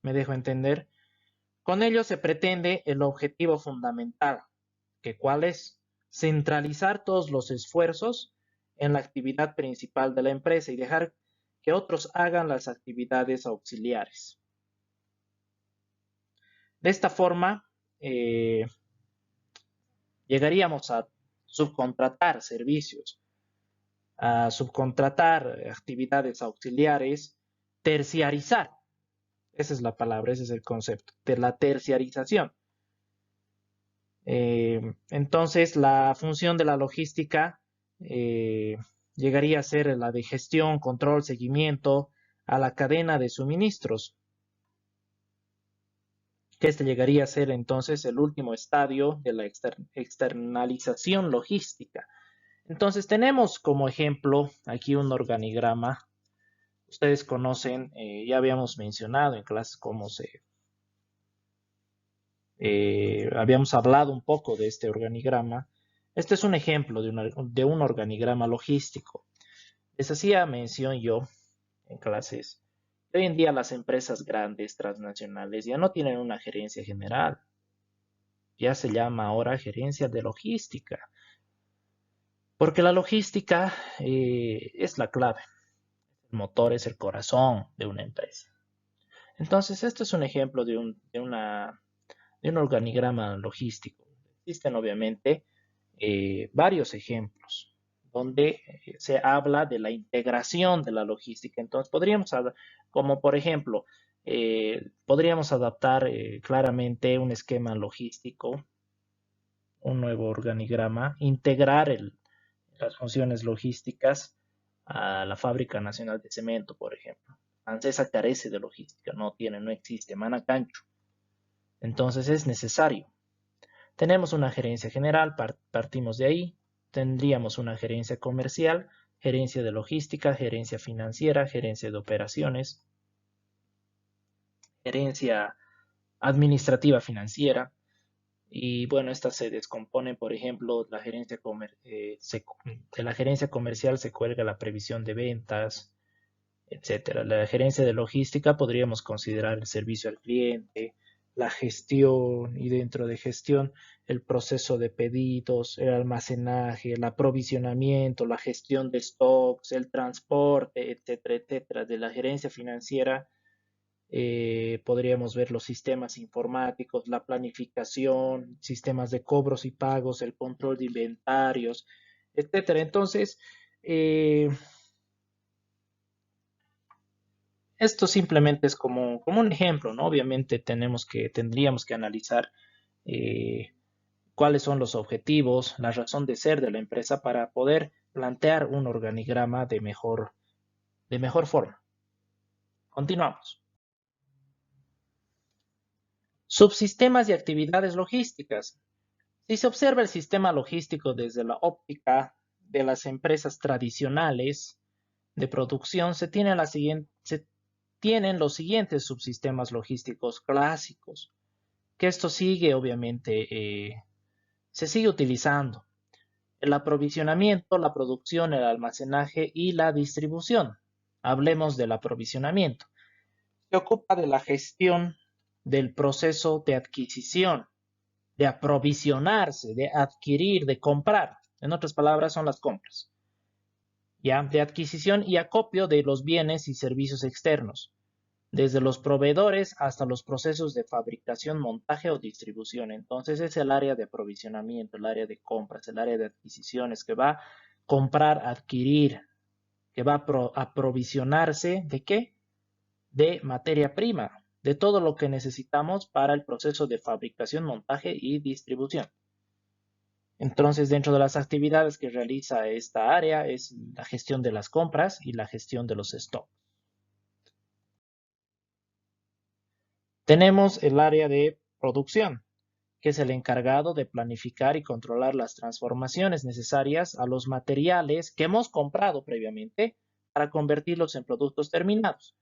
¿Me dejo entender? Con ello se pretende el objetivo fundamental, que ¿cuál es? Centralizar todos los esfuerzos en la actividad principal de la empresa y dejar que otros hagan las actividades auxiliares. De esta forma, llegaríamos a subcontratar servicios, a subcontratar actividades auxiliares, terciarizar. Esa es la palabra, ese es el concepto, de la terciarización. Entonces, la función de la logística llegaría a ser la de gestión, control, seguimiento a la cadena de suministros. Que este llegaría a ser entonces el último estadio de la externalización logística. Entonces, tenemos como ejemplo aquí un organigrama. Ustedes conocen, ya habíamos mencionado en clases cómo habíamos hablado un poco de este organigrama. Este es un ejemplo de un organigrama logístico. Les hacía mención yo en clases. Hoy en día las empresas grandes, transnacionales, ya no tienen una gerencia general. Ya se llama ahora gerencia de logística. Porque la logística es la clave. El motor es el corazón de una empresa. Entonces, esto es un ejemplo de un organigrama logístico. Existen obviamente varios ejemplos donde se habla de la integración de la logística. Entonces, podríamos hablar, como por ejemplo, podríamos adaptar claramente un esquema logístico, un nuevo organigrama, integrar las funciones logísticas a la Fábrica Nacional de Cemento, por ejemplo. ANSESA carece de logística, no existe, Manacancho. Entonces es necesario. Tenemos una gerencia general, partimos de ahí. Tendríamos una gerencia comercial, gerencia de logística, gerencia financiera, gerencia de operaciones, gerencia administrativa financiera. Y bueno, estas se descomponen, por ejemplo, de la gerencia comercial se cuelga la previsión de ventas, etcétera. La gerencia de logística podríamos considerar el servicio al cliente, la gestión y dentro de gestión el proceso de pedidos, el almacenaje, el aprovisionamiento, la gestión de stocks, el transporte, etcétera, etcétera. De la gerencia financiera podríamos ver los sistemas informáticos, la planificación, sistemas de cobros y pagos, el control de inventarios, etcétera. Entonces, esto simplemente es como un ejemplo, ¿no? Obviamente tendríamos que analizar cuáles son los objetivos, la razón de ser de la empresa para poder plantear un organigrama de mejor forma. Continuamos. Subsistemas y actividades logísticas. Si se observa el sistema logístico desde la óptica de las empresas tradicionales de producción, se tienen los siguientes subsistemas logísticos clásicos, que esto sigue obviamente, se sigue utilizando. el aprovisionamiento, la producción, el almacenaje y la distribución. Hablemos del aprovisionamiento. Se ocupa de la gestión del proceso de adquisición, de aprovisionarse, de adquirir, de comprar. En otras palabras, son las compras. ¿Ya? De adquisición y acopio de los bienes y servicios externos, desde los proveedores hasta los procesos de fabricación, montaje o distribución. Entonces es el área de aprovisionamiento, el área de compras, el área de adquisiciones que va a comprar, adquirir, que va a aprovisionarse ¿de qué? De materia prima, de todo lo que necesitamos para el proceso de fabricación, montaje y distribución. Entonces, dentro de las actividades que realiza esta área es la gestión de las compras y la gestión de los stocks. Tenemos el área de producción, que es el encargado de planificar y controlar las transformaciones necesarias a los materiales que hemos comprado previamente para convertirlos en productos terminados.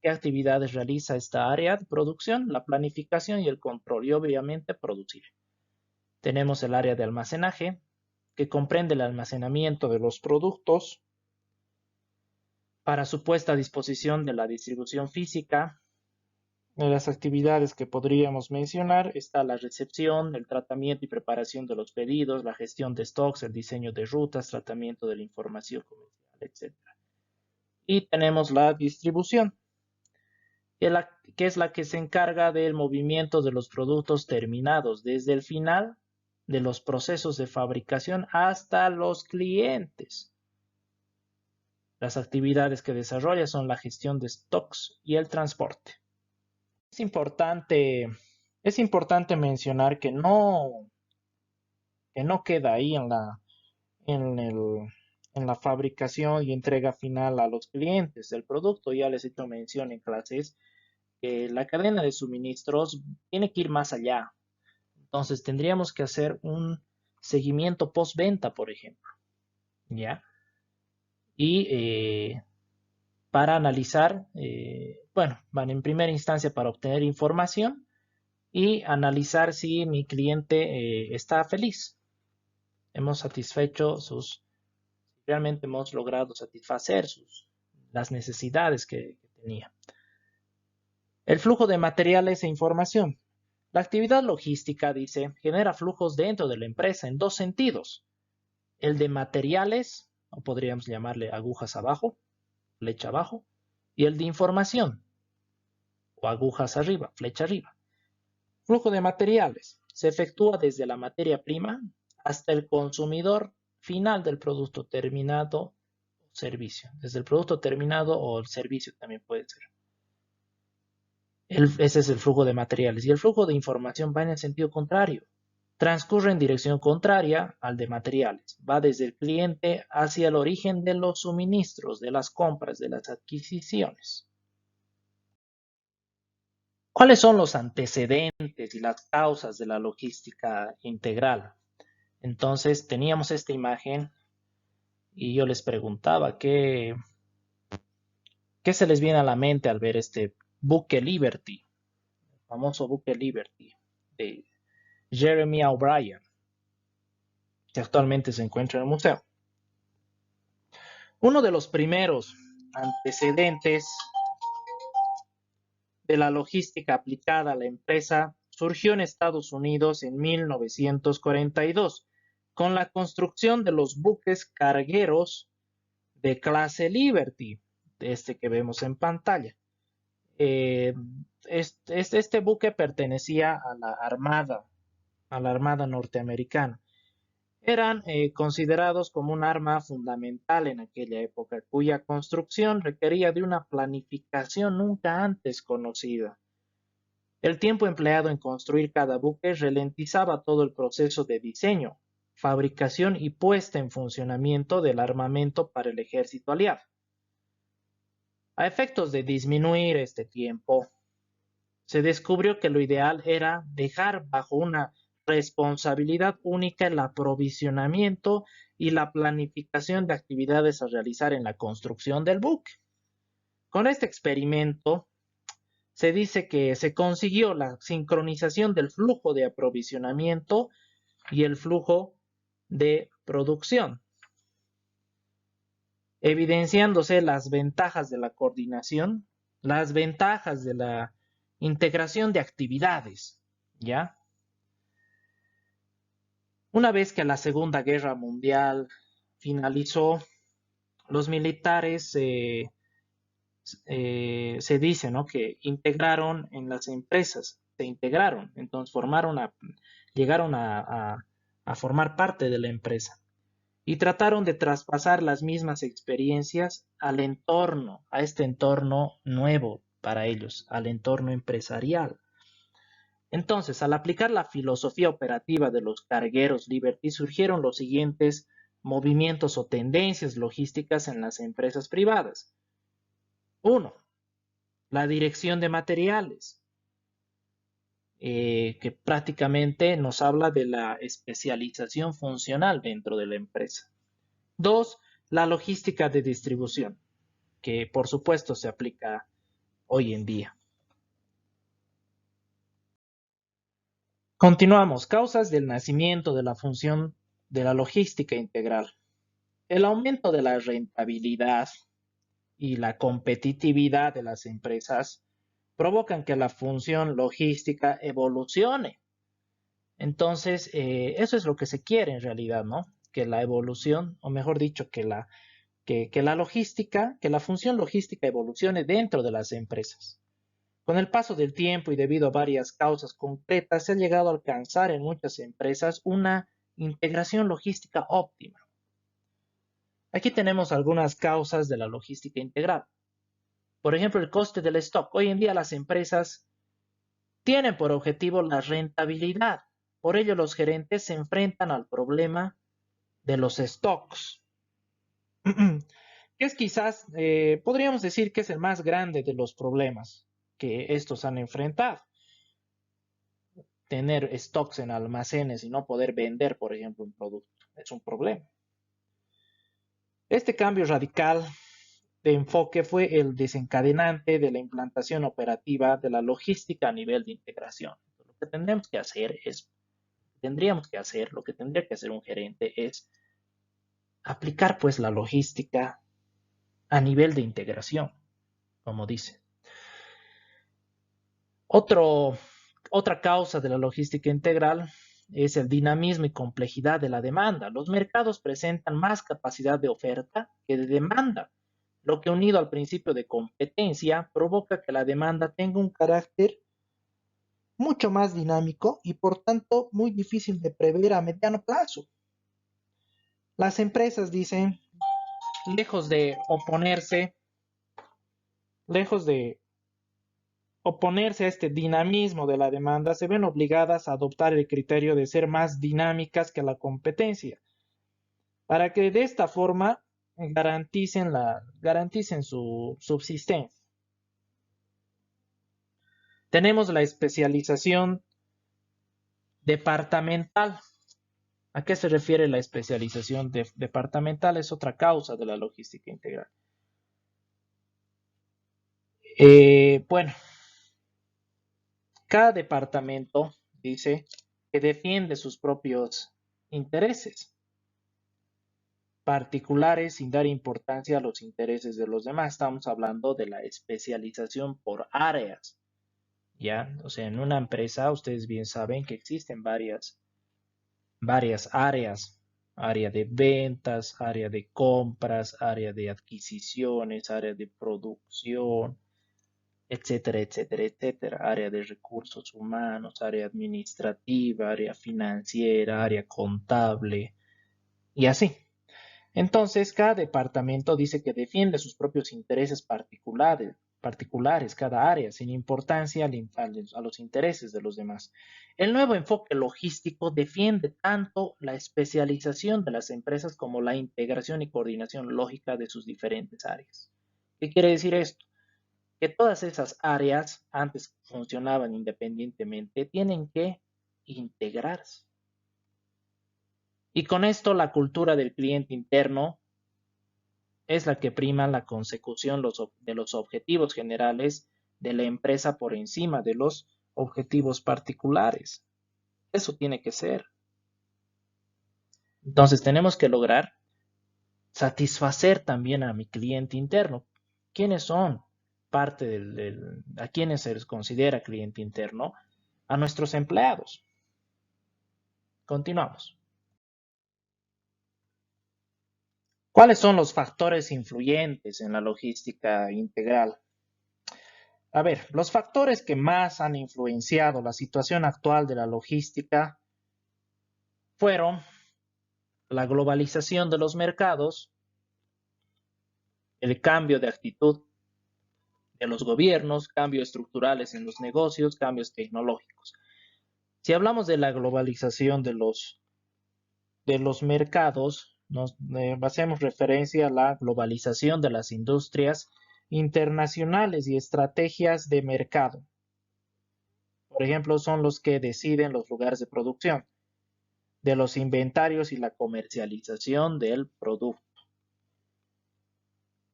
¿Qué actividades realiza esta área de producción? La planificación y el control y obviamente producir. Tenemos el área de almacenaje, que comprende el almacenamiento de los productos para su puesta a disposición de la distribución física. En las actividades que podríamos mencionar está la recepción, el tratamiento y preparación de los pedidos, la gestión de stocks, el diseño de rutas, tratamiento de la información comercial, etc. Y tenemos la distribución, que es la que se encarga del movimiento de los productos terminados desde el final de los procesos de fabricación hasta los clientes. Las actividades que desarrolla son la gestión de stocks y el transporte. Es importante mencionar que no queda ahí en la fabricación y entrega final a los clientes del producto. Ya les he hecho mención en clases que la cadena de suministros tiene que ir más allá. Entonces tendríamos que hacer un seguimiento postventa, por ejemplo, ¿ya? Y para analizar, van en primera instancia para obtener información y analizar si mi cliente está feliz. Hemos satisfecho realmente hemos logrado satisfacer las necesidades que tenía. El flujo de materiales e información. La actividad logística, dice, genera flujos dentro de la empresa en dos sentidos. El de materiales, o podríamos llamarle agujas abajo, flecha abajo, y el de información, o agujas arriba, flecha arriba. Flujo de materiales. Se efectúa desde la materia prima hasta el consumidor final del producto terminado o servicio. Desde el producto terminado o el servicio también puede ser. Ese es el flujo de materiales. Y el flujo de información va en el sentido contrario. Transcurre en dirección contraria al de materiales. Va desde el cliente hacia el origen de los suministros, de las compras, de las adquisiciones. ¿Cuáles son los antecedentes y las causas de la logística integral? Entonces teníamos esta imagen y yo les preguntaba ¿qué se les viene a la mente al ver este buque Liberty? El famoso buque Liberty de Jeremy O'Brien, que actualmente se encuentra en el museo. Uno de los primeros antecedentes de la logística aplicada a la empresa surgió en Estados Unidos en 1942 con la construcción de los buques cargueros de clase Liberty, este que vemos en pantalla. Este buque pertenecía a la Armada norteamericana. Eran considerados como un arma fundamental en aquella época, cuya construcción requería de una planificación nunca antes conocida. El tiempo empleado en construir cada buque ralentizaba todo el proceso de diseño, fabricación y puesta en funcionamiento del armamento para el ejército aliado. A efectos de disminuir este tiempo, se descubrió que lo ideal era dejar bajo una responsabilidad única el aprovisionamiento y la planificación de actividades a realizar en la construcción del buque. Con este experimento, se dice que se consiguió la sincronización del flujo de aprovisionamiento y el flujo de producción, evidenciándose las ventajas de la coordinación, las ventajas de la integración de actividades, ¿ya? Una vez que la Segunda Guerra Mundial finalizó, los militares se dice, ¿no?, que integraron en las empresas, se integraron, entonces llegaron a formar parte de la empresa y trataron de traspasar las mismas experiencias al entorno, a este entorno nuevo para ellos, al entorno empresarial. Entonces, al aplicar la filosofía operativa de los cargueros Liberty, surgieron los siguientes movimientos o tendencias logísticas en las empresas privadas. 1. La dirección de materiales, que prácticamente nos habla de la especialización funcional dentro de la empresa. 2. La logística de distribución, que por supuesto se aplica hoy en día. Continuamos. Causas del nacimiento de la función de la logística integral. El aumento de la rentabilidad y la competitividad de las empresas provocan que la función logística evolucione. Entonces, eso es lo que se quiere en realidad, ¿no? Que la evolución, o mejor dicho, que la logística, que la función logística evolucione dentro de las empresas. Con el paso del tiempo y debido a varias causas concretas, se ha llegado a alcanzar en muchas empresas una integración logística óptima. Aquí tenemos algunas causas de la logística integral. Por ejemplo, el coste del stock. Hoy en día las empresas tienen por objetivo la rentabilidad. Por ello, los gerentes se enfrentan al problema de los stocks, que es quizás, podríamos decir que es el más grande de los problemas que estos han enfrentado. Tener stocks en almacenes y no poder vender, por ejemplo, un producto, es un problema. Este cambio radical de enfoque fue el desencadenante de la implantación operativa de la logística a nivel de integración. Lo que tendría que hacer un gerente es aplicar pues la logística a nivel de integración, como dice. Otra causa de la logística integral es el dinamismo y complejidad de la demanda. Los mercados presentan más capacidad de oferta que de demanda, lo que unido al principio de competencia provoca que la demanda tenga un carácter mucho más dinámico y por tanto muy difícil de prever a mediano plazo. Las empresas dicen, lejos de oponerse a este dinamismo de la demanda, se ven obligadas a adoptar el criterio de ser más dinámicas que la competencia, para que de esta forma garanticen su subsistencia. Tenemos la especialización departamental. ¿A qué se refiere la especialización departamental? Es otra causa de la logística integral. Bueno, cada departamento dice que defiende sus propios intereses particulares sin dar importancia a los intereses de los demás. Estamos hablando de la especialización por áreas, ¿ya? O sea, en una empresa ustedes bien saben que existen varias áreas. Área de ventas, área de compras, área de adquisiciones, área de producción, etcétera, etcétera, etcétera. Área de recursos humanos, área administrativa, área financiera, área contable y así. Entonces, cada departamento dice que defiende sus propios intereses particulares, cada área, sin importancia a los intereses de los demás. El nuevo enfoque logístico defiende tanto la especialización de las empresas como la integración y coordinación lógica de sus diferentes áreas. ¿Qué quiere decir esto? Que todas esas áreas, antes funcionaban independientemente, tienen que integrarse. Y con esto la cultura del cliente interno es la que prima la consecución de los objetivos generales de la empresa por encima de los objetivos particulares. Eso tiene que ser. Entonces tenemos que lograr satisfacer también a mi cliente interno. ¿Quiénes son parte a quienes se les considera cliente interno? A nuestros empleados. Continuamos. ¿Cuáles son los factores influyentes en la logística integral? A ver, los factores que más han influenciado la situación actual de la logística fueron la globalización de los mercados, el cambio de actitud de los gobiernos, cambios estructurales en los negocios, cambios tecnológicos. Si hablamos de la globalización de los mercados, hacemos referencia a la globalización de las industrias internacionales y estrategias de mercado. Por ejemplo, son los que deciden los lugares de producción, de los inventarios y la comercialización del producto.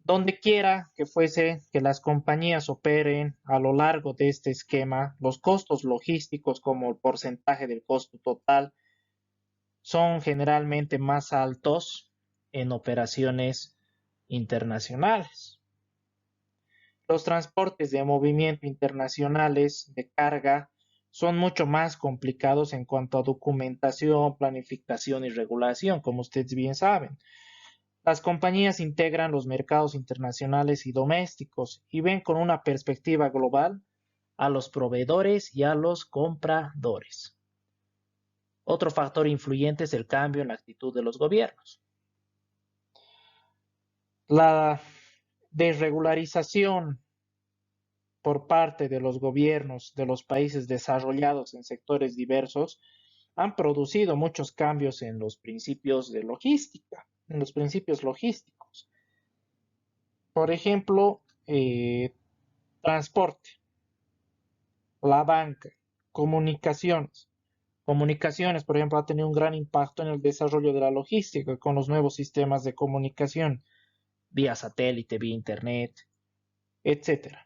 Donde quiera que fuese que las compañías operen a lo largo de este esquema, los costos logísticos como el porcentaje del costo total son generalmente más altos en operaciones internacionales. Los transportes de movimiento internacionales de carga son mucho más complicados en cuanto a documentación, planificación y regulación, como ustedes bien saben. Las compañías integran los mercados internacionales y domésticos y ven con una perspectiva global a los proveedores y a los compradores. Otro factor influyente es el cambio en la actitud de los gobiernos. La desregularización por parte de los gobiernos de los países desarrollados en sectores diversos han producido muchos cambios en los principios de logística, en los principios logísticos. Por ejemplo, transporte, la banca, comunicaciones. Comunicaciones, por ejemplo, ha tenido un gran impacto en el desarrollo de la logística con los nuevos sistemas de comunicación, vía satélite, vía internet, etc.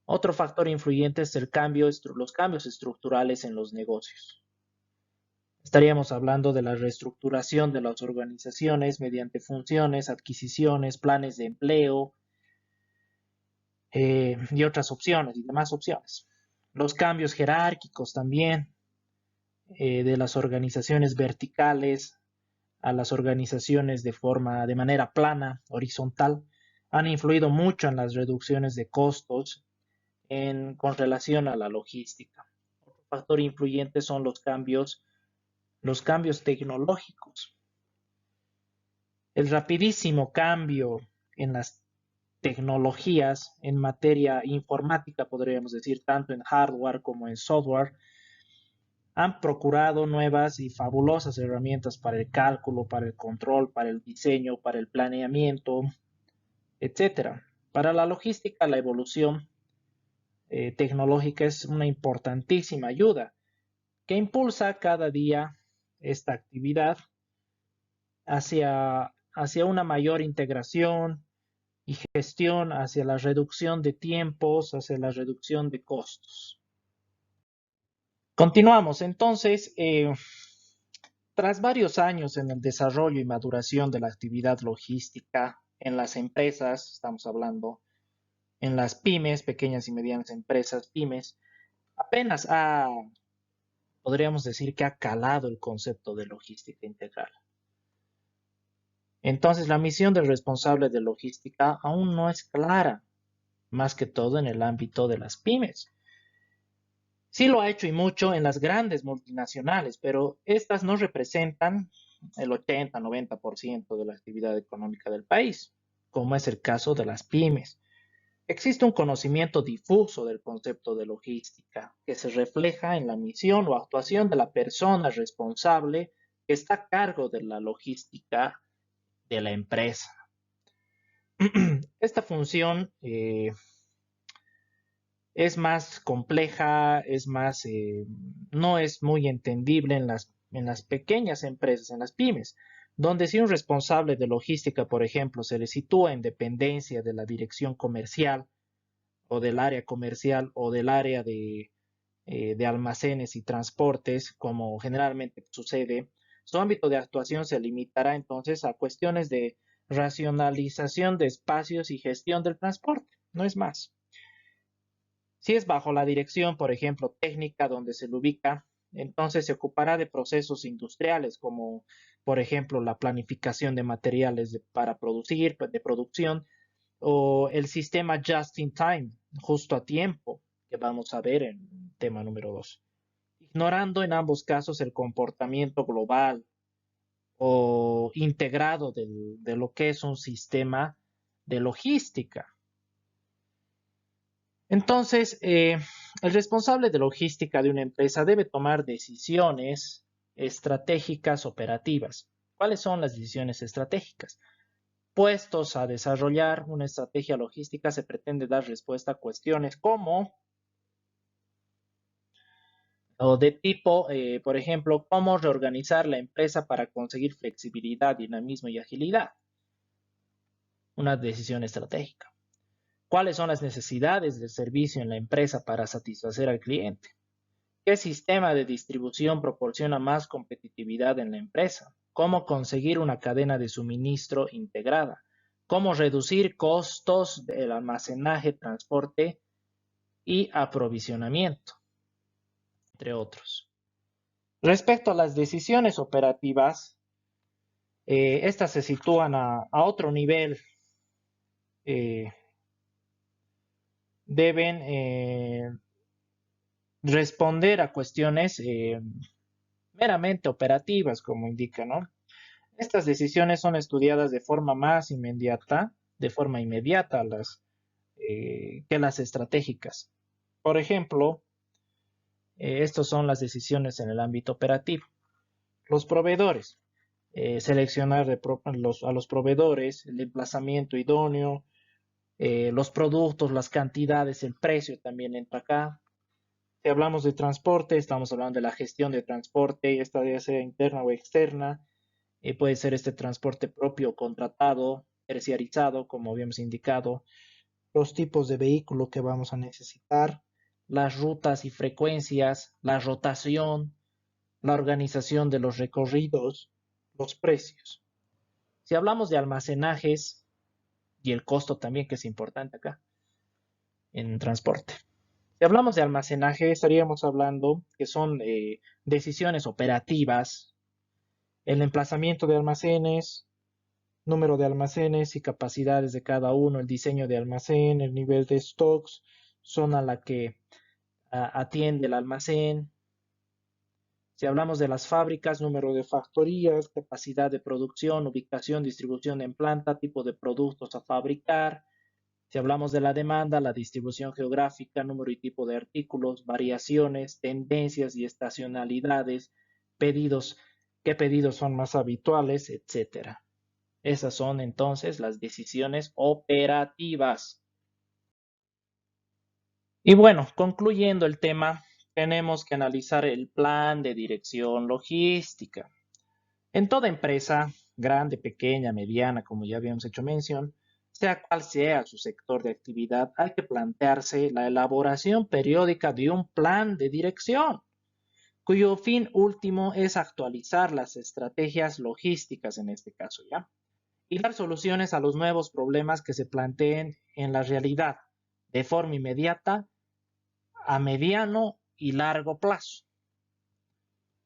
Otro factor influyente es los cambios estructurales en los negocios. Estaríamos hablando de la reestructuración de las organizaciones mediante funciones, adquisiciones, planes de empleo y otras opciones y demás opciones. Los cambios jerárquicos también de las organizaciones verticales a las organizaciones de manera plana, horizontal, han influido mucho en las reducciones de costos con relación a la logística. Otro factor influyente son los cambios tecnológicos. El rapidísimo cambio en las tecnologías en materia informática, podríamos decir, tanto en hardware como en software, han procurado nuevas y fabulosas herramientas para el cálculo, para el control, para el diseño, para el planeamiento, etc. Para la logística, la evolución tecnológica es una importantísima ayuda que impulsa cada día esta actividad hacia una mayor integración y gestión, hacia la reducción de tiempos, hacia la reducción de costos. Continuamos entonces. Tras varios años en el desarrollo y maduración de la actividad logística en las empresas, estamos hablando en las pymes, pequeñas y medianas empresas, pymes, apenas podríamos decir que ha calado el concepto de logística integral. Entonces, la misión del responsable de logística aún no es clara, más que todo en el ámbito de las pymes. Sí lo ha hecho y mucho en las grandes multinacionales, pero estas no representan el 80-90% de la actividad económica del país, como es el caso de las pymes. Existe un conocimiento difuso del concepto de logística que se refleja en la misión o actuación de la persona responsable que está a cargo de la logística de la empresa. Esta función es más compleja, no es muy entendible en las pequeñas empresas, en las pymes, donde si un responsable de logística, por ejemplo, se le sitúa en dependencia de la dirección comercial o del área comercial o del área de almacenes y transportes, como generalmente sucede, Su ámbito de actuación se limitará entonces a cuestiones de racionalización de espacios y gestión del transporte, no es más. Si es bajo la dirección, por ejemplo, técnica donde se lo ubica, entonces se ocupará de procesos industriales como, por ejemplo, la planificación de materiales para producir, de producción, o el sistema just in time, justo a tiempo, que vamos a ver en tema número 2. Ignorando en ambos casos el comportamiento global o integrado de lo que es un sistema de logística. Entonces, el responsable de logística de una empresa debe tomar decisiones estratégicas operativas. ¿Cuáles son las decisiones estratégicas? Puestos a desarrollar una estrategia logística, se pretende dar respuesta a cuestiones como, o de tipo, por ejemplo, cómo reorganizar la empresa para conseguir flexibilidad, dinamismo y agilidad. Una decisión estratégica. ¿Cuáles son las necesidades del servicio en la empresa para satisfacer al cliente? ¿Qué sistema de distribución proporciona más competitividad en la empresa? ¿Cómo conseguir una cadena de suministro integrada? ¿Cómo reducir costos del almacenaje, transporte y aprovisionamiento? Entre otros. Respecto a las decisiones operativas, estas se sitúan a otro nivel. Deben responder a cuestiones meramente operativas, como indica, ¿no? Estas decisiones son estudiadas de forma inmediata que las estratégicas. Por ejemplo, estas son las decisiones en el ámbito operativo. Los proveedores. Seleccionar a los proveedores, el emplazamiento idóneo, los productos, las cantidades, el precio también entra acá. Si hablamos de transporte, estamos hablando de la gestión de transporte, esta ya sea interna o externa. Puede ser este transporte propio o contratado, terciarizado, como habíamos indicado. Los tipos de vehículo que vamos a necesitar, las rutas y frecuencias, la rotación, la organización de los recorridos, los precios. Si hablamos de almacenajes y el costo también, que es importante acá en transporte. Si hablamos de almacenaje, estaríamos hablando que son decisiones operativas, el emplazamiento de almacenes, número de almacenes y capacidades de cada uno, el diseño de almacén, el nivel de stocks, zona a la que atiende el almacén. Si hablamos de las fábricas, número de factorías, capacidad de producción, ubicación, distribución en planta, tipo de productos a fabricar. Si hablamos de la demanda, la distribución geográfica, número y tipo de artículos, variaciones, tendencias y estacionalidades, pedidos, qué pedidos son más habituales, etc. Esas son entonces las decisiones operativas. Y bueno, concluyendo el tema, tenemos que analizar el plan de dirección logística. En toda empresa, grande, pequeña, mediana, como ya habíamos hecho mención, sea cual sea su sector de actividad, hay que plantearse la elaboración periódica de un plan de dirección, cuyo fin último es actualizar las estrategias logísticas en este caso, ¿ya? Y dar soluciones a los nuevos problemas que se planteen en la realidad, de forma inmediata, a mediano y largo plazo.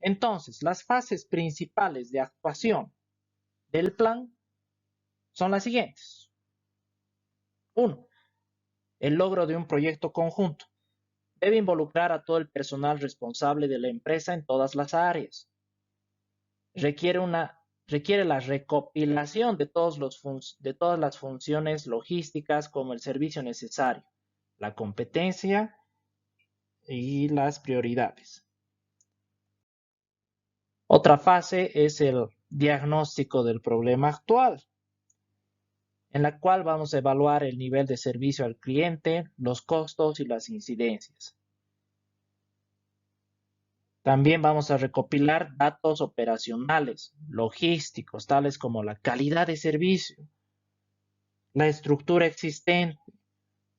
Entonces, las fases principales de actuación del plan son las siguientes. 1. El logro de un proyecto conjunto. Debe involucrar a todo el personal responsable de la empresa en todas las áreas. Requiere la recopilación de todas las funciones logísticas como el servicio necesario, la competencia y las prioridades. Otra fase es el diagnóstico del problema actual, en la cual vamos a evaluar el nivel de servicio al cliente, los costos y las incidencias. También vamos a recopilar datos operacionales, logísticos, tales como la calidad de servicio, la estructura existente,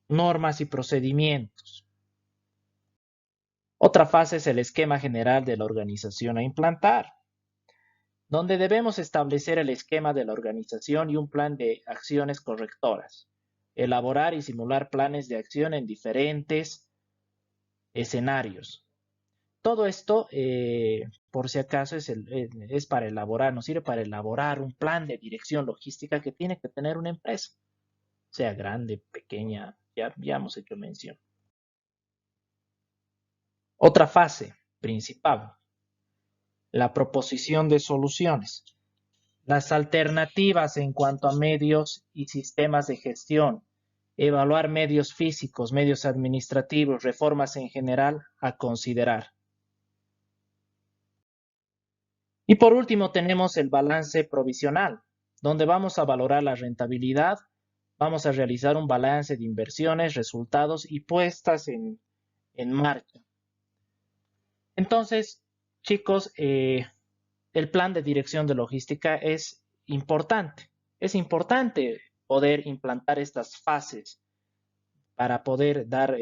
normas y procedimientos. Otra fase es el esquema general de la organización a implantar. donde debemos establecer el esquema de la organización y un plan de acciones correctoras, elaborar y simular planes de acción en diferentes escenarios. Todo esto, por si acaso, es para elaborar, nos sirve para elaborar un plan de dirección logística que tiene que tener una empresa, sea grande, pequeña, ya hemos hecho mención. Otra fase principal, la proposición de soluciones. Las alternativas en cuanto a medios y sistemas de gestión, evaluar medios físicos, medios administrativos, reformas en general a considerar. Y por último tenemos el balance provisional, donde vamos a valorar la rentabilidad, vamos a realizar un balance de inversiones, resultados y puestas en marcha. Entonces, chicos, el plan de dirección de logística es importante. Es importante poder implantar estas fases para poder dar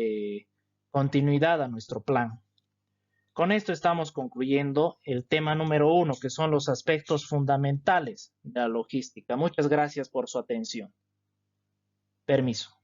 continuidad a nuestro plan. Con esto estamos concluyendo el tema número 1, que son los aspectos fundamentales de la logística. Muchas gracias por su atención. Permiso.